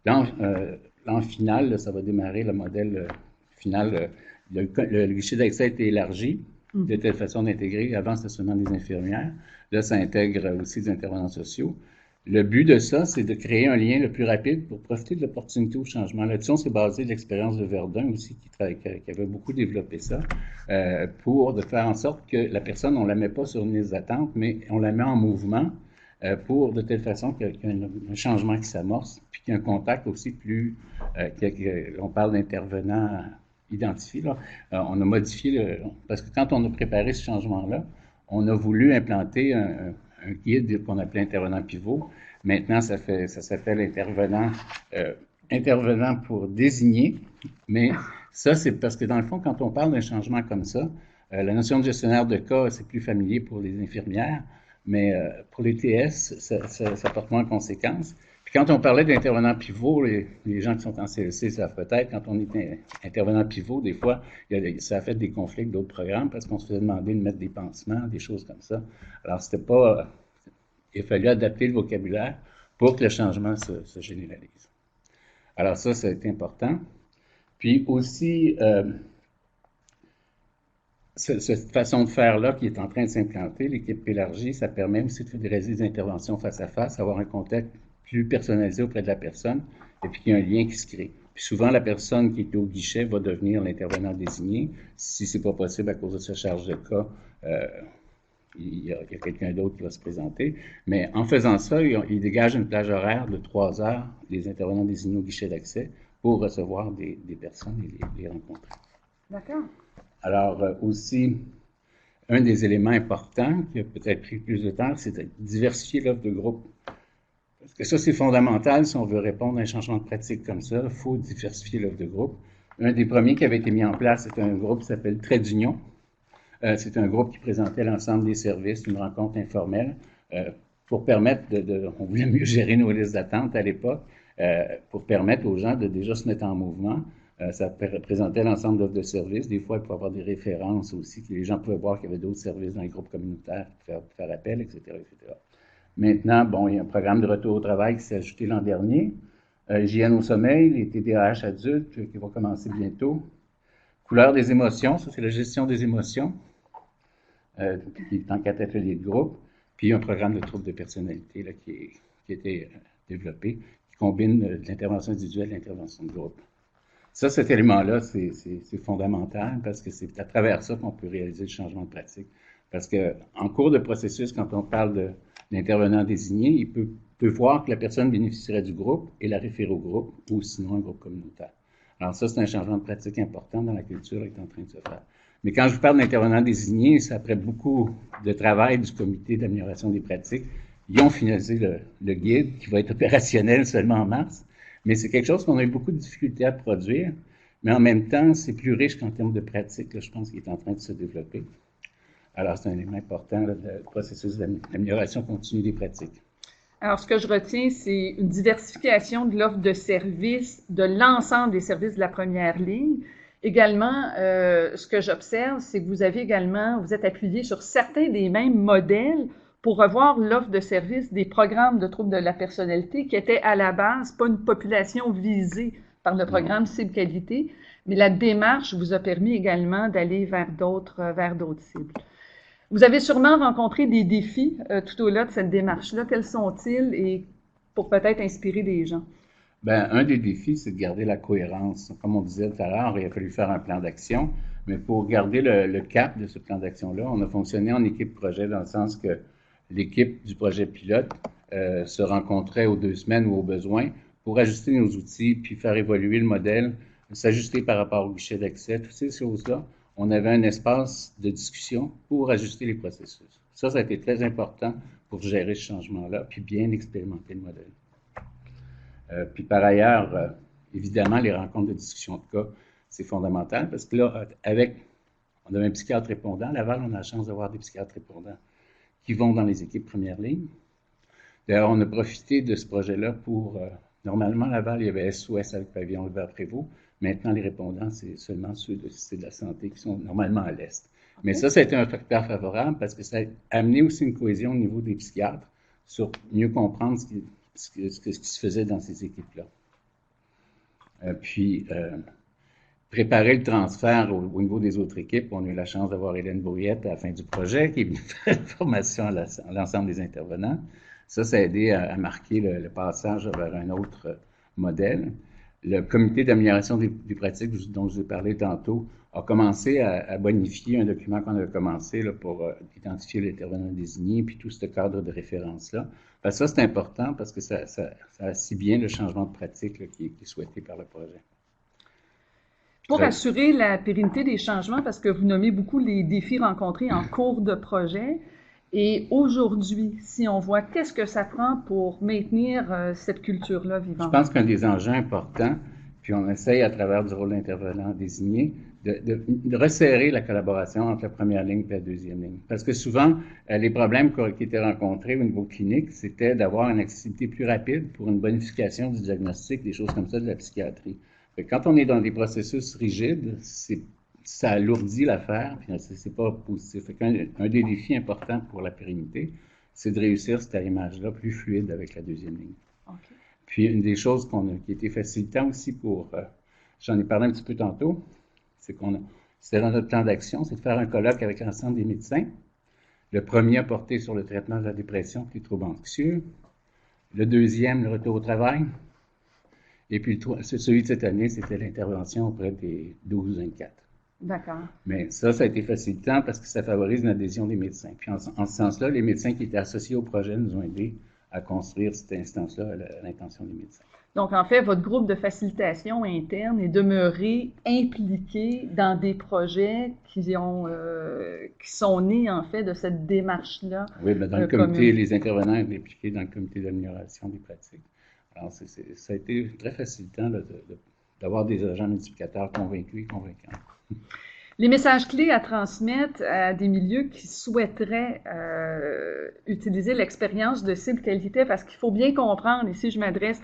En finale, ça va démarrer le modèle final. Le guichet d'accès a été élargi de telle façon d'intégrer, avant c'était seulement des infirmières, là ça intègre aussi des intervenants sociaux. Le but de ça, c'est de créer un lien le plus rapide pour profiter de l'opportunité au changement. Là-dessus, on s'est basé de l'expérience de Verdun aussi, qui avait beaucoup développé ça, pour de faire en sorte que la personne, on ne la met pas sur une liste d'attente, mais on la met en mouvement pour de telle façon qu'il y a un changement qui s'amorce, puis qu'il y a un contact aussi plus... on parle d'intervenants identifiés, là. On a modifié, parce que quand on a préparé ce changement-là, on a voulu implanter un guide qu'on appelait intervenant pivot. Maintenant, ça s'appelle intervenant pour désigner, mais ça, c'est parce que dans le fond, quand on parle d'un changement comme ça, la notion de gestionnaire de cas, c'est plus familier pour les infirmières, mais pour les TS, ça porte moins de conséquences. Puis quand on parlait d'intervenant pivot, les gens qui sont en CLC savent peut-être, quand on est intervenant pivot, des fois, ça a fait des conflits avec d'autres programmes parce qu'on se faisait demander de mettre des pansements, des choses comme ça. Alors, c'était pas... il a fallu adapter le vocabulaire pour que le changement se généralise. Alors ça a été important. Puis aussi, cette façon de faire-là qui est en train de s'implanter, l'équipe élargie, ça permet aussi de réaliser des interventions face à face, avoir un contact plus personnalisé auprès de la personne, et puis qu'il y a un lien qui se crée. Puis souvent, la personne qui est au guichet va devenir l'intervenant désigné. Si c'est pas possible à cause de sa charge de cas, il y a quelqu'un d'autre qui va se présenter. Mais en faisant ça, il dégage une plage horaire de 3 heures des intervenants désignés au guichet d'accès pour recevoir des personnes et les rencontrer. D'accord. Alors, aussi, un des éléments importants qui a peut-être pris plus de temps, c'est de diversifier l'offre de groupe. Parce que ça, c'est fondamental si on veut répondre à un changement de pratique comme ça. Il faut diversifier l'offre de groupe. Un des premiers qui avait été mis en place, c'était un groupe qui s'appelle Trait d'Union. C'est un groupe qui présentait l'ensemble des services, une rencontre informelle, pour permettre on voulait mieux gérer nos listes d'attente à l'époque, pour permettre aux gens de déjà se mettre en mouvement. Ça présentait l'ensemble d'offres de services. Des fois, il pouvait y avoir des références aussi, que les gens pouvaient voir qu'il y avait d'autres services dans les groupes communautaires pour faire appel, etc., etc. Maintenant, bon, il y a un programme de retour au travail qui s'est ajouté l'an dernier. Hygiène au sommeil, les TDAH adultes qui vont commencer bientôt. Couleur des émotions, ça c'est la gestion des émotions, qui est en 4 ateliers de groupe. Puis un programme de troubles de personnalité là, qui a été développé, qui combine l'intervention individuelle et l'intervention de groupe. Ça, cet élément-là, c'est fondamental parce que c'est à travers ça qu'on peut réaliser le changement de pratique. Parce qu'en cours de processus, quand on parle d'intervenant désigné, il peut voir que la personne bénéficierait du groupe et la référer au groupe ou sinon un groupe communautaire. Alors ça, c'est un changement de pratique important dans la culture qui est en train de se faire. Mais quand je vous parle d'intervenant désigné, c'est après beaucoup de travail du comité d'amélioration des pratiques. Ils ont finalisé le guide qui va être opérationnel seulement en mars. Mais c'est quelque chose qu'on a eu beaucoup de difficultés à produire. Mais en même temps, c'est plus riche qu'en termes de pratique, là, je pense, qu'il est en train de se développer. Alors, c'est un élément important du processus d'amélioration continue des pratiques. Alors, ce que je retiens, c'est une diversification de l'offre de services, de l'ensemble des services de la première ligne. Également, ce que j'observe, c'est que vous êtes appuyé sur certains des mêmes modèles pour revoir l'offre de services des programmes de troubles de la personnalité qui étaient à la base pas une population visée par le programme Cible Qualité, mais la démarche vous a permis également d'aller vers d'autres cibles. Vous avez sûrement rencontré des défis tout au long de cette démarche-là. Quels sont-ils et pour peut-être inspirer des gens? Bien, un des défis, c'est de garder la cohérence. Comme on disait tout à l'heure, il a fallu faire un plan d'action, mais pour garder le cap de ce plan d'action-là, on a fonctionné en équipe projet dans le sens que l'équipe du projet pilote se rencontrait aux 2 semaines ou au besoin pour ajuster nos outils puis faire évoluer le modèle, s'ajuster par rapport au guichet d'accès, toutes ces choses-là. On avait un espace de discussion pour ajuster les processus. Ça a été très important pour gérer ce changement-là puis bien expérimenter le modèle. Puis par ailleurs, évidemment, les rencontres de discussion de cas, c'est fondamental parce que là, on avait un psychiatre répondant. À Laval, on a la chance d'avoir des psychiatres répondants qui vont dans les équipes première ligne. D'ailleurs, on a profité de ce projet-là pour... normalement, à Laval, il y avait SOS avec Pavillon Hébert-Prévost. Maintenant, les répondants, c'est seulement ceux de système de la santé qui sont normalement à l'Est. Okay. Mais ça a été un facteur favorable parce que ça a amené aussi une cohésion au niveau des psychiatres sur mieux comprendre ce qui se faisait dans ces équipes-là. Puis, préparer le transfert au niveau des autres équipes. On a eu la chance d'avoir Hélène Brouillette à la fin du projet qui est venue faire une formation à l'ensemble des intervenants. Ça a aidé à marquer le passage vers un autre modèle. Le comité d'amélioration des pratiques dont je vous ai parlé tantôt a commencé à bonifier un document qu'on avait commencé là, pour identifier l'intervenant désigné puis tout ce cadre de référence-là. Ben, ça, c'est important parce que ça assit bien le changement de pratique là, qui est souhaité par le projet. Pour assurer la pérennité des changements, parce que vous nommez beaucoup les défis rencontrés en cours de projet, Et aujourd'hui, si on voit qu'est-ce que ça prend pour maintenir cette culture-là Je vivante? pense qu'un des enjeux importants, puis on essaye à travers du rôle d'intervenant désigné, de resserrer la collaboration entre la première ligne et la deuxième ligne. Parce que souvent, les problèmes qui étaient rencontrés au niveau clinique, c'était d'avoir une accessibilité plus rapide pour une bonification du diagnostic, des choses comme ça de la psychiatrie. Fait que quand on est dans des processus rigides, ça alourdit l'affaire, puis c'est pas positif. Fait qu'un des défis importants pour la pérennité, c'est de réussir cet arrimage-là plus fluide avec la deuxième ligne. Okay. Puis une des choses qui était facilitant aussi j'en ai parlé un petit peu tantôt, c'était dans notre plan d'action, c'est de faire un colloque avec l'ensemble des médecins. Le premier a porté sur le traitement de la dépression et des troubles anxieux. Le deuxième, le retour au travail. Et puis celui de cette année, c'était l'intervention auprès des 12-24. D'accord. Mais ça a été facilitant parce que ça favorise l'adhésion des médecins. Puis en ce sens-là, les médecins qui étaient associés au projet nous ont aidés à construire cette instance-là à l'intention des médecins. Donc, en fait, votre groupe de facilitation interne est demeuré impliqué dans des projets qui sont nés, en fait, de cette démarche-là. Oui, bien, dans le comité, les intervenants étaient impliqués dans le comité d'amélioration des pratiques. Alors, ça a été très facilitant d'avoir des agents multiplicateurs convaincus et convaincants. Les messages clés à transmettre à des milieux qui souhaiteraient utiliser l'expérience de cible qualité, parce qu'il faut bien comprendre, ici je m'adresse,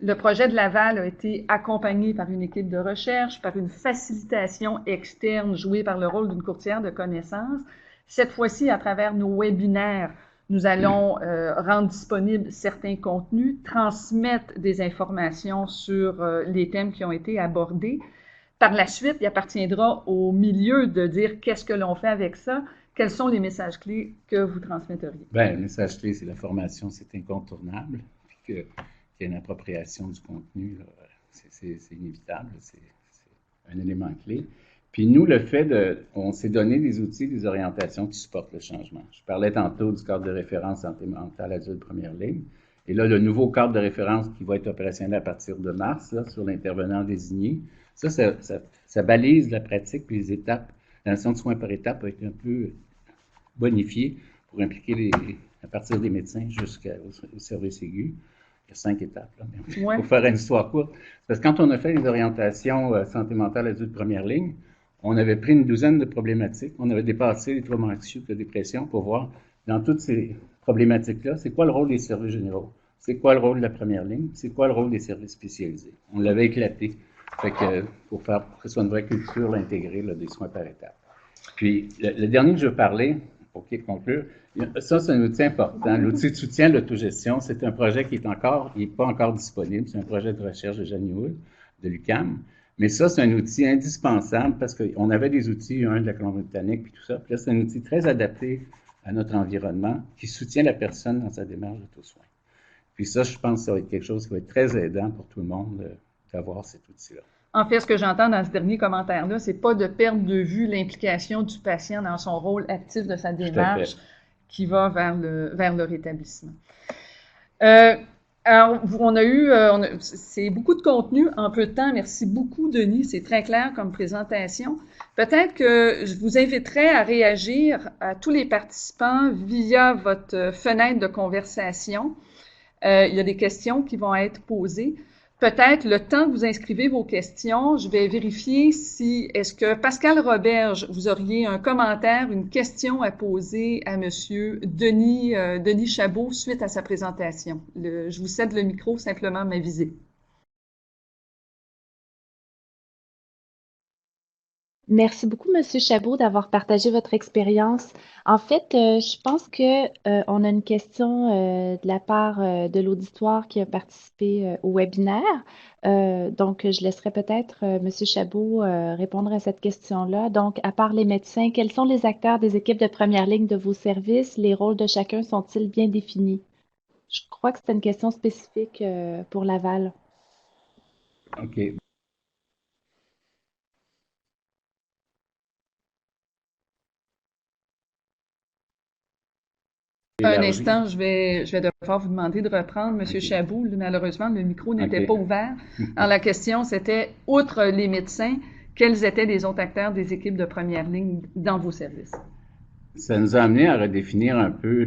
le projet de Laval a été accompagné par une équipe de recherche, par une facilitation externe jouée par le rôle d'une courtière de connaissances. Cette fois-ci, à travers nos webinaires, nous allons rendre disponibles certains contenus, transmettre des informations sur les thèmes qui ont été abordés. Par la suite, il appartiendra au milieu de dire qu'est-ce que l'on fait avec ça. Quels sont les messages clés que vous transmetteriez? Bien, le message clé, c'est la formation, c'est incontournable. Puis qu'il y ait une appropriation du contenu, c'est inévitable, c'est un élément clé. Puis nous, on s'est donné des outils, des orientations qui supportent le changement. Je parlais tantôt du cadre de référence santé mentale adulte première ligne. Et là, le nouveau cadre de référence qui va être opérationnel à partir de mars, là, sur l'intervenant désigné, ça balise la pratique puis les étapes. La notion de soins par étape a été un peu bonifiée pour impliquer à partir des médecins jusqu'au service aigu. Il y a 5 étapes, là, mais pour faire une histoire courte. Parce que quand on a fait les orientations santé mentale adulte première ligne, on avait pris une douzaine de problématiques. On avait dépassé les troubles anxieux, la dépression, pour voir dans toutes ces problématiques-là, c'est quoi le rôle des services généraux? C'est quoi le rôle de la première ligne? C'est quoi le rôle des services spécialisés? On l'avait éclaté. Fait que pour que ce soit une vraie culture, l'intégrer des soins par étapes. Puis, le dernier que je veux parler, pour conclure, ça, c'est un outil important. L'outil de soutien de l'autogestion, c'est un projet qui n'est pas encore disponible. C'est un projet de recherche de Jeanne Houle, de l'UQAM. Mais ça, c'est un outil indispensable parce qu'on avait des outils, un de la Colombie-Britannique, puis tout ça. Puis là, c'est un outil très adapté à notre environnement qui soutient la personne dans sa démarche d'auto-soin. Puis ça, je pense que ça va être quelque chose qui va être très aidant pour tout le monde d'avoir cet outil-là. En fait, ce que j'entends dans ce dernier commentaire-là, c'est pas de perdre de vue l'implication du patient dans son rôle actif de sa démarche qui va vers le rétablissement. Alors, c'est beaucoup de contenu en peu de temps. Merci beaucoup, Denis. C'est très clair comme présentation. Peut-être que je vous inviterai à réagir à tous les participants via votre fenêtre de conversation. Il y a des questions qui vont être posées. Peut-être le temps que vous inscrivez vos questions, je vais vérifier est-ce que Pascal Roberge, vous auriez un commentaire, une question à poser à Monsieur Denis Chabot suite à sa présentation. Je vous cède le micro, simplement m'aviser. Merci beaucoup, Monsieur Chabot, d'avoir partagé votre expérience. En fait, je pense que on a une question de la part de l'auditoire qui a participé au webinaire. Donc, je laisserai peut-être Monsieur Chabot répondre à cette question-là. Donc, à part les médecins, quels sont les acteurs des équipes de première ligne de vos services? Les rôles de chacun sont-ils bien définis? Je crois que c'est une question spécifique pour Laval. OK. Un instant, je vais devoir vous demander de reprendre, Monsieur Chabot. Malheureusement, le micro n'était pas ouvert. Alors, la question, c'était, outre les médecins, quels étaient les autres acteurs des équipes de première ligne dans vos services? ça nous a amené à redéfinir un peu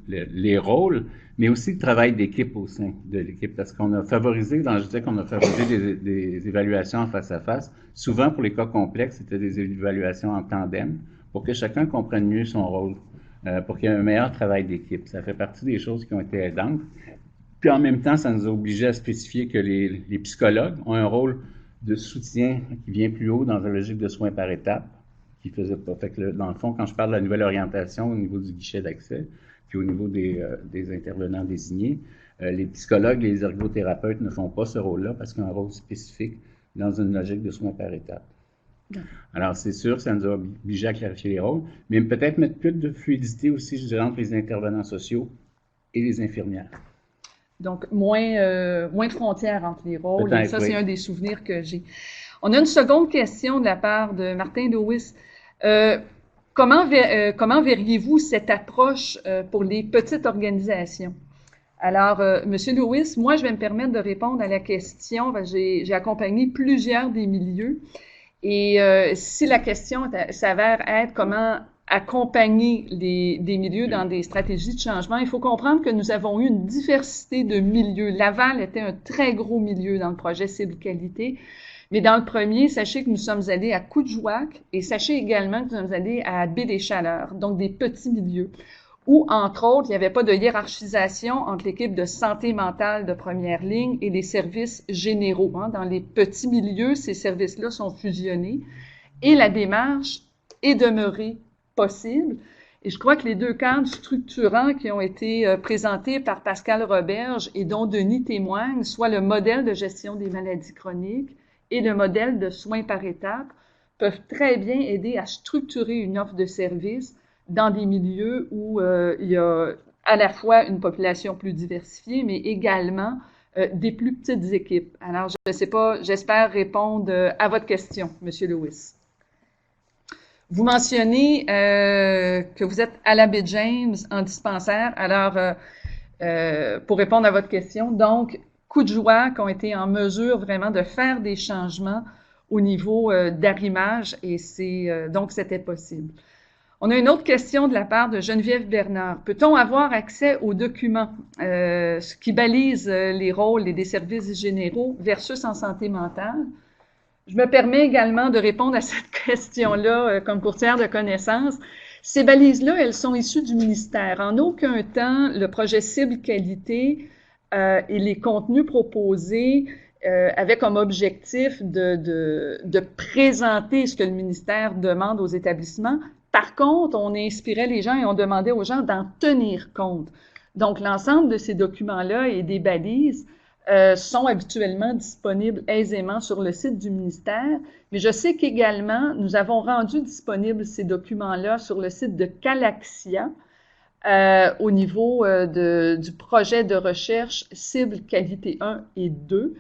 les rôles, mais aussi le travail d'équipe au sein de l'équipe, parce qu'on a favorisé, je disais qu'on a favorisé des évaluations en face à face. Souvent, pour les cas complexes, c'était des évaluations en tandem, pour que chacun comprenne mieux son rôle, pour qu'il y ait un meilleur travail d'équipe. Ça fait partie des choses qui ont été aidantes. Puis en même temps, ça nous a obligé à spécifier que les psychologues ont un rôle de soutien qui vient plus haut dans la logique de soins par étapes, qui faisait pas. Fait que dans le fond, quand je parle de la nouvelle orientation au niveau du guichet d'accès, puis au niveau des intervenants désignés, les psychologues et les ergothérapeutes ne font pas ce rôle-là parce qu'ils ont un rôle spécifique dans une logique de soins par étapes. Alors, c'est sûr, ça nous a obligé à clarifier les rôles, mais peut-être mettre plus de fluidité aussi, je dirais, entre les intervenants sociaux et les infirmières. Donc, moins de frontières entre les rôles. Et ça, oui. C'est un des souvenirs que j'ai. On a une seconde question de la part de Martin Lewis. Comment verriez-vous cette approche pour les petites organisations? Alors, Monsieur Lewis, moi, je vais me permettre de répondre à la question. J'ai accompagné plusieurs des milieux. Et si la question s'avère être comment accompagner des milieux dans des stratégies de changement, il faut comprendre que nous avons eu une diversité de milieux. Laval était un très gros milieu dans le projet Cible Qualité. Mais dans le premier, sachez que nous sommes allés à Coudjouac et sachez également que nous sommes allés à Baie-des-Chaleurs, donc des petits milieux, où, entre autres, il n'y avait pas de hiérarchisation entre l'équipe de santé mentale de première ligne et les services généraux. Dans les petits milieux, ces services-là sont fusionnés et la démarche est demeurée possible. Et je crois que les deux cadres structurants qui ont été présentés par Pascal Roberge et dont Denis témoigne, soit le modèle de gestion des maladies chroniques et le modèle de soins par étapes, peuvent très bien aider à structurer une offre de services dans des milieux où il y a à la fois une population plus diversifiée, mais également des plus petites équipes. Alors, je ne sais pas, j'espère répondre à votre question, Monsieur Lewis. Vous mentionnez que vous êtes à la Baie James en dispensaire. Alors, pour répondre à votre question, donc, Coudjouac ont été en mesure vraiment de faire des changements au niveau d'arrimage et donc c'était possible. On a une autre question de la part de Geneviève Bernard. Peut-on avoir accès aux documents qui balisent les rôles des services généraux versus en santé mentale? Je me permets également de répondre à cette question-là comme courtière de connaissances. Ces balises-là, elles sont issues du ministère. En aucun temps, le projet Cible Qualité et les contenus proposés avaient comme objectif de présenter ce que le ministère demande aux établissements. Par contre, on inspirait les gens et on demandait aux gens d'en tenir compte. Donc, l'ensemble de ces documents-là et des balises sont habituellement disponibles aisément sur le site du ministère, mais je sais qu'également, nous avons rendu disponibles ces documents-là sur le site de Calaxia au niveau du projet de recherche Cible Qualité 1 et 2.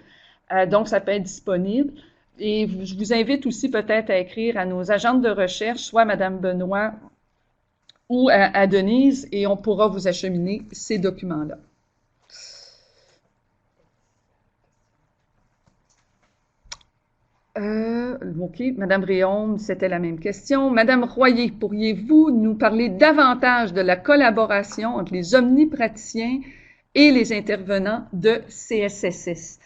Donc, ça peut être disponible. Et je vous invite aussi peut-être à écrire à nos agentes de recherche, soit Mme Benoît ou à Denise, et on pourra vous acheminer ces documents-là. OK, Madame Réaume, c'était la même question. Madame Royer, pourriez-vous nous parler davantage de la collaboration entre les omnipraticiens et les intervenants de CSSS?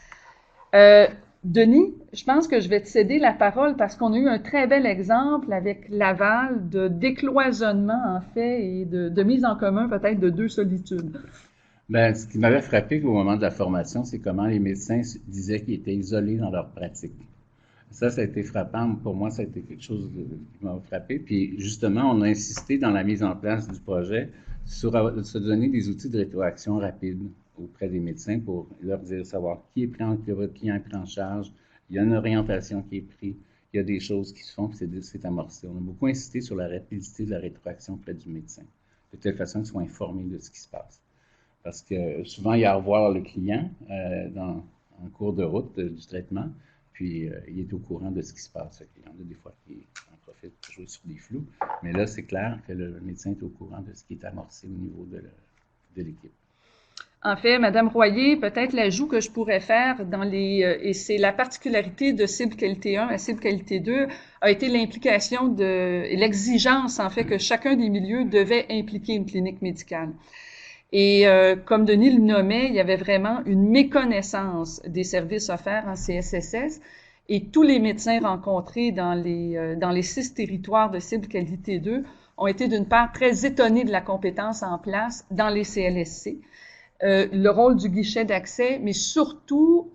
Denis, je pense que je vais te céder la parole parce qu'on a eu un très bel exemple avec Laval de décloisonnement, en fait, et de mise en commun peut-être de deux solitudes. Bien, ce qui m'avait frappé au moment de la formation, c'est comment les médecins disaient qu'ils étaient isolés dans leur pratique. Ça a été frappant. Pour moi, ça a été quelque chose qui m'a frappé. Puis, justement, on a insisté dans la mise en place du projet sur se donner des outils de rétroaction rapide auprès des médecins pour leur dire savoir que votre client est pris en charge, il y a une orientation qui est prise, il y a des choses qui se font, puis c'est amorcé. On a beaucoup insisté sur la rapidité de la rétroaction auprès du médecin, de telle façon qu'ils soient informés de ce qui se passe. Parce que souvent, il y a à revoir le client en cours de route du traitement, puis il est au courant de ce qui se passe. Il y en a des fois qui en profitent pour jouer sur des flous, mais là, c'est clair que le médecin est au courant de ce qui est amorcé au niveau de l'équipe. En fait, Madame Royer, peut-être l'ajout que je pourrais faire dans et c'est la particularité de cible qualité 1 à cible qualité 2, a été l'implication et l'exigence, en fait, que chacun des milieux devait impliquer une clinique médicale. Et comme Denis le nommait, il y avait vraiment une méconnaissance des services offerts en CSSS et tous les médecins rencontrés dans les 6 territoires de cible qualité 2 ont été d'une part très étonnés de la compétence en place dans les CLSC. Le rôle du guichet d'accès, mais surtout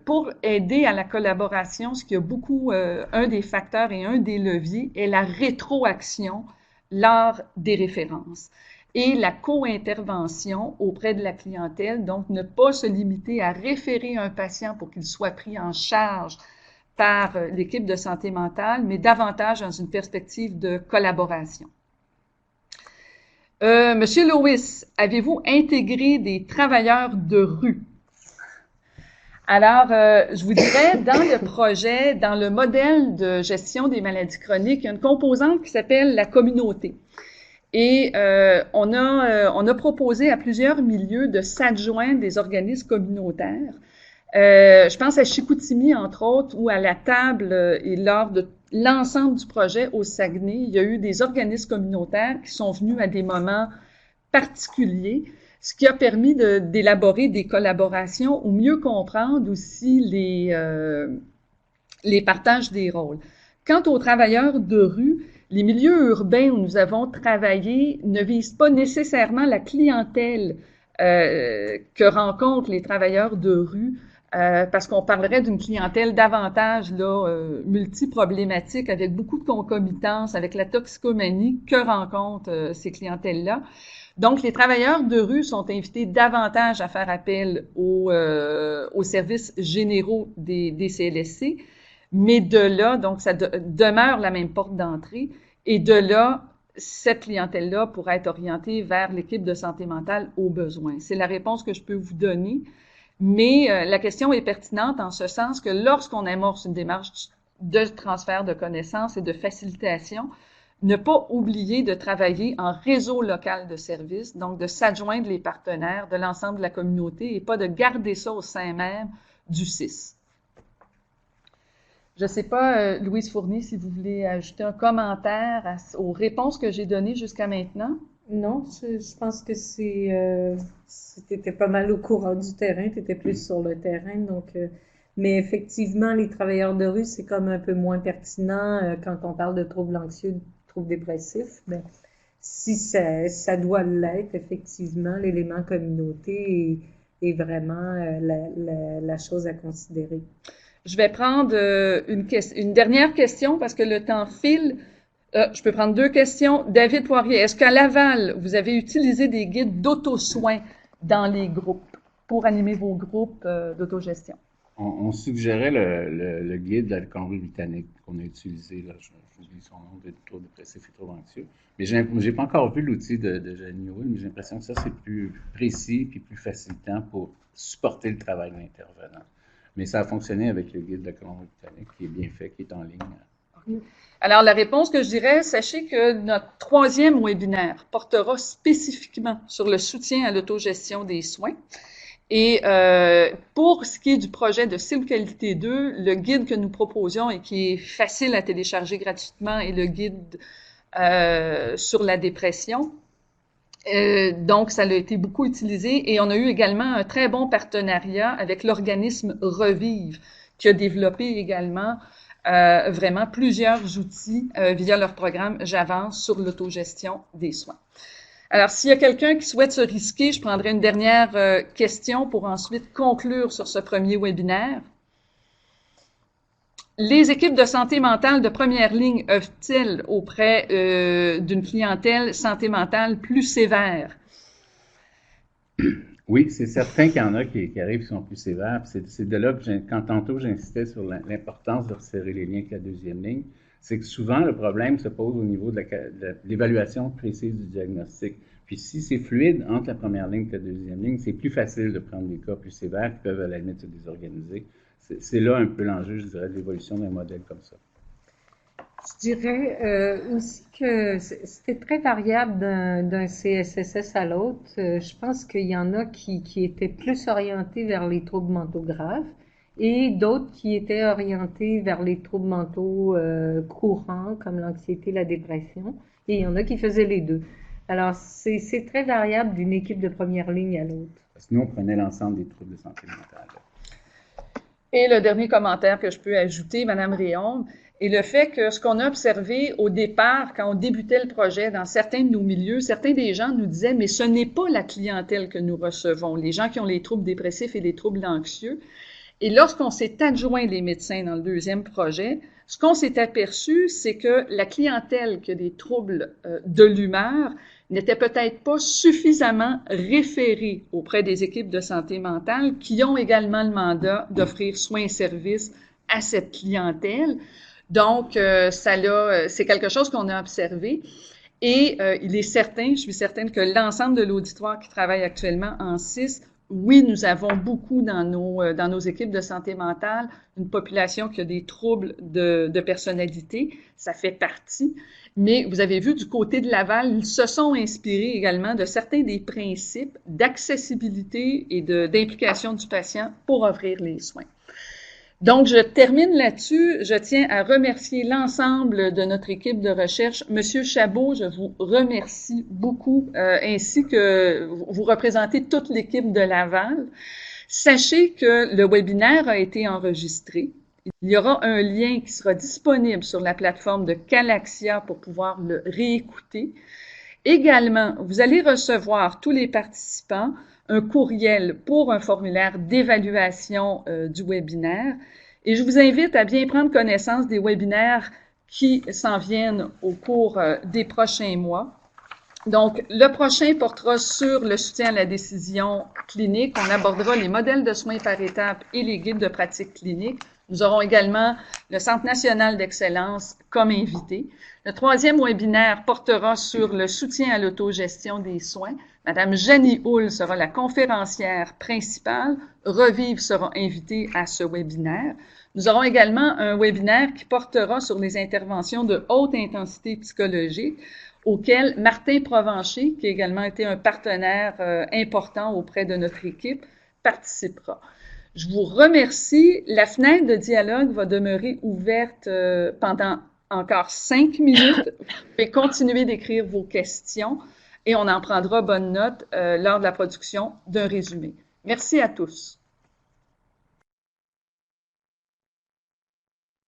pour aider à la collaboration, ce qui a beaucoup, un des facteurs et un des leviers est la rétroaction lors des références et la co-intervention auprès de la clientèle, donc ne pas se limiter à référer un patient pour qu'il soit pris en charge par l'équipe de santé mentale, mais davantage dans une perspective de collaboration. Monsieur Lewis, avez-vous intégré des travailleurs de rue? Alors, je vous dirais, dans le projet, dans le modèle de gestion des maladies chroniques, il y a une composante qui s'appelle la communauté. Et on a proposé à plusieurs milieux de s'adjoindre des organismes communautaires. Je pense à Chicoutimi, entre autres, où à la table et lors de l'ensemble du projet au Saguenay, il y a eu des organismes communautaires qui sont venus à des moments particuliers, ce qui a permis d'élaborer des collaborations ou mieux comprendre aussi les partages des rôles. Quant aux travailleurs de rue, les milieux urbains où nous avons travaillé ne visent pas nécessairement la clientèle que rencontrent les travailleurs de rue, parce qu'on parlerait d'une clientèle davantage multiproblématique, avec beaucoup de concomitance, avec la toxicomanie que rencontrent ces clientèles-là. Donc, les travailleurs de rue sont invités davantage à faire appel aux services généraux des CLSC, mais de là, donc ça demeure la même porte d'entrée, et de là, cette clientèle-là pourra être orientée vers l'équipe de santé mentale aux besoins. C'est la réponse que je peux vous donner. Mais la question est pertinente en ce sens que lorsqu'on amorce une démarche de transfert de connaissances et de facilitation, ne pas oublier de travailler en réseau local de services, donc de s'adjoindre les partenaires de l'ensemble de la communauté et pas de garder ça au sein même du CIS. Je ne sais pas, Louise Fournier, si vous voulez ajouter un commentaire aux réponses que j'ai données jusqu'à maintenant. Non, je pense que c'était pas mal au courant du terrain, tu étais plus sur le terrain, donc mais effectivement, les travailleurs de rue, c'est comme un peu moins pertinent quand on parle de troubles anxieux, troubles dépressifs, mais si ça doit l'être, effectivement, l'élément communauté est vraiment la chose à considérer. Je vais prendre une dernière question parce que le temps file. Je peux prendre 2 questions. David Poirier, est-ce qu'à Laval, vous avez utilisé des guides d'auto-soins dans les groupes pour animer vos groupes d'autogestion? On suggérait le guide de la Colombie-Britannique qu'on a utilisé, là, j'oublie son nom, de troubles dépressifs et troubles anxieux. Mais j'ai pas encore vu l'outil de Janine Hull, mais j'ai l'impression que ça, c'est plus précis et plus facilitant pour supporter le travail de l'intervenant. Mais ça a fonctionné avec le guide de la Colombie-Britannique, qui est bien fait, qui est en ligne. Okay. Alors, la réponse que je dirais, sachez que notre 3e webinaire portera spécifiquement sur le soutien à l'autogestion des soins. Et pour ce qui est du projet de cible qualité 2, le guide que nous proposions et qui est facile à télécharger gratuitement est le guide sur la dépression. Donc, ça a été beaucoup utilisé et on a eu également un très bon partenariat avec l'organisme Revive qui a développé également vraiment plusieurs outils via leur programme J'avance sur l'autogestion des soins. Alors, s'il y a quelqu'un qui souhaite se risquer, je prendrai une dernière question pour ensuite conclure sur ce premier webinaire. Les équipes de santé mentale de première ligne œuvrent-elles auprès d'une clientèle santé mentale plus sévère? Oui, c'est certain qu'il y en a qui arrivent qui sont plus sévères. C'est de là que, quand tantôt j'insistais sur l'importance de resserrer les liens avec la 2e ligne, c'est que souvent le problème se pose au niveau de l'évaluation précise du diagnostic. Puis si c'est fluide entre la première ligne et la 2e ligne, c'est plus facile de prendre des cas plus sévères qui peuvent à la limite se désorganiser. C'est là un peu l'enjeu, je dirais, de l'évolution d'un modèle comme ça. Je dirais aussi que c'était très variable d'un CSSS à l'autre. Je pense qu'il y en a qui étaient plus orientés vers les troubles mentaux graves et d'autres qui étaient orientés vers les troubles mentaux courants comme l'anxiété, la dépression. Et il y en a qui faisaient les deux. Alors, c'est très variable d'une équipe de première ligne à l'autre. Parce que nous, on prenait l'ensemble des troubles de santé mentale. Et le dernier commentaire que je peux ajouter, Madame Réaume, est le fait que ce qu'on a observé au départ, quand on débutait le projet dans certains de nos milieux, certains des gens nous disaient, mais ce n'est pas la clientèle que nous recevons, les gens qui ont les troubles dépressifs et les troubles anxieux. Et lorsqu'on s'est adjoint les médecins dans le deuxième projet, ce qu'on s'est aperçu, c'est que la clientèle qui a des troubles de l'humeur n'était peut-être pas suffisamment référée auprès des équipes de santé mentale qui ont également le mandat d'offrir soins et services à cette clientèle. Donc, c'est quelque chose qu'on a observé. Et il est certain, je suis certaine que l'ensemble de l'auditoire qui travaille actuellement en CIS, oui, nous avons beaucoup dans nos équipes de santé mentale une population qui a des troubles de personnalité, ça fait partie. Mais vous avez vu du côté de Laval, ils se sont inspirés également de certains des principes d'accessibilité et d'implication du patient pour offrir les soins. Donc, je termine là-dessus. Je tiens à remercier l'ensemble de notre équipe de recherche. Monsieur Chabot, je vous remercie beaucoup, ainsi que vous représentez toute l'équipe de Laval. Sachez que le webinaire a été enregistré. Il y aura un lien qui sera disponible sur la plateforme de Calaxia pour pouvoir le réécouter. Également, vous allez recevoir, tous les participants, un courriel pour un formulaire d'évaluation du webinaire. Et je vous invite à bien prendre connaissance des webinaires qui s'en viennent au cours des prochains mois. Donc, le prochain portera sur le soutien à la décision clinique. On abordera les modèles de soins par étapes et les guides de pratique clinique. Nous aurons également le Centre national d'excellence comme invité. Le troisième webinaire portera sur le soutien à l'autogestion des soins. Madame Jeannie Houle sera la conférencière principale. Revive sera invitée à ce webinaire. Nous aurons également un webinaire qui portera sur les interventions de haute intensité psychologique, auquel Martin Provencher, qui a également été un partenaire important auprès de notre équipe, participera. Je vous remercie. La fenêtre de dialogue va demeurer ouverte pendant encore 5 minutes. Vous pouvez continuer d'écrire vos questions et on en prendra bonne note lors de la production d'un résumé. Merci à tous.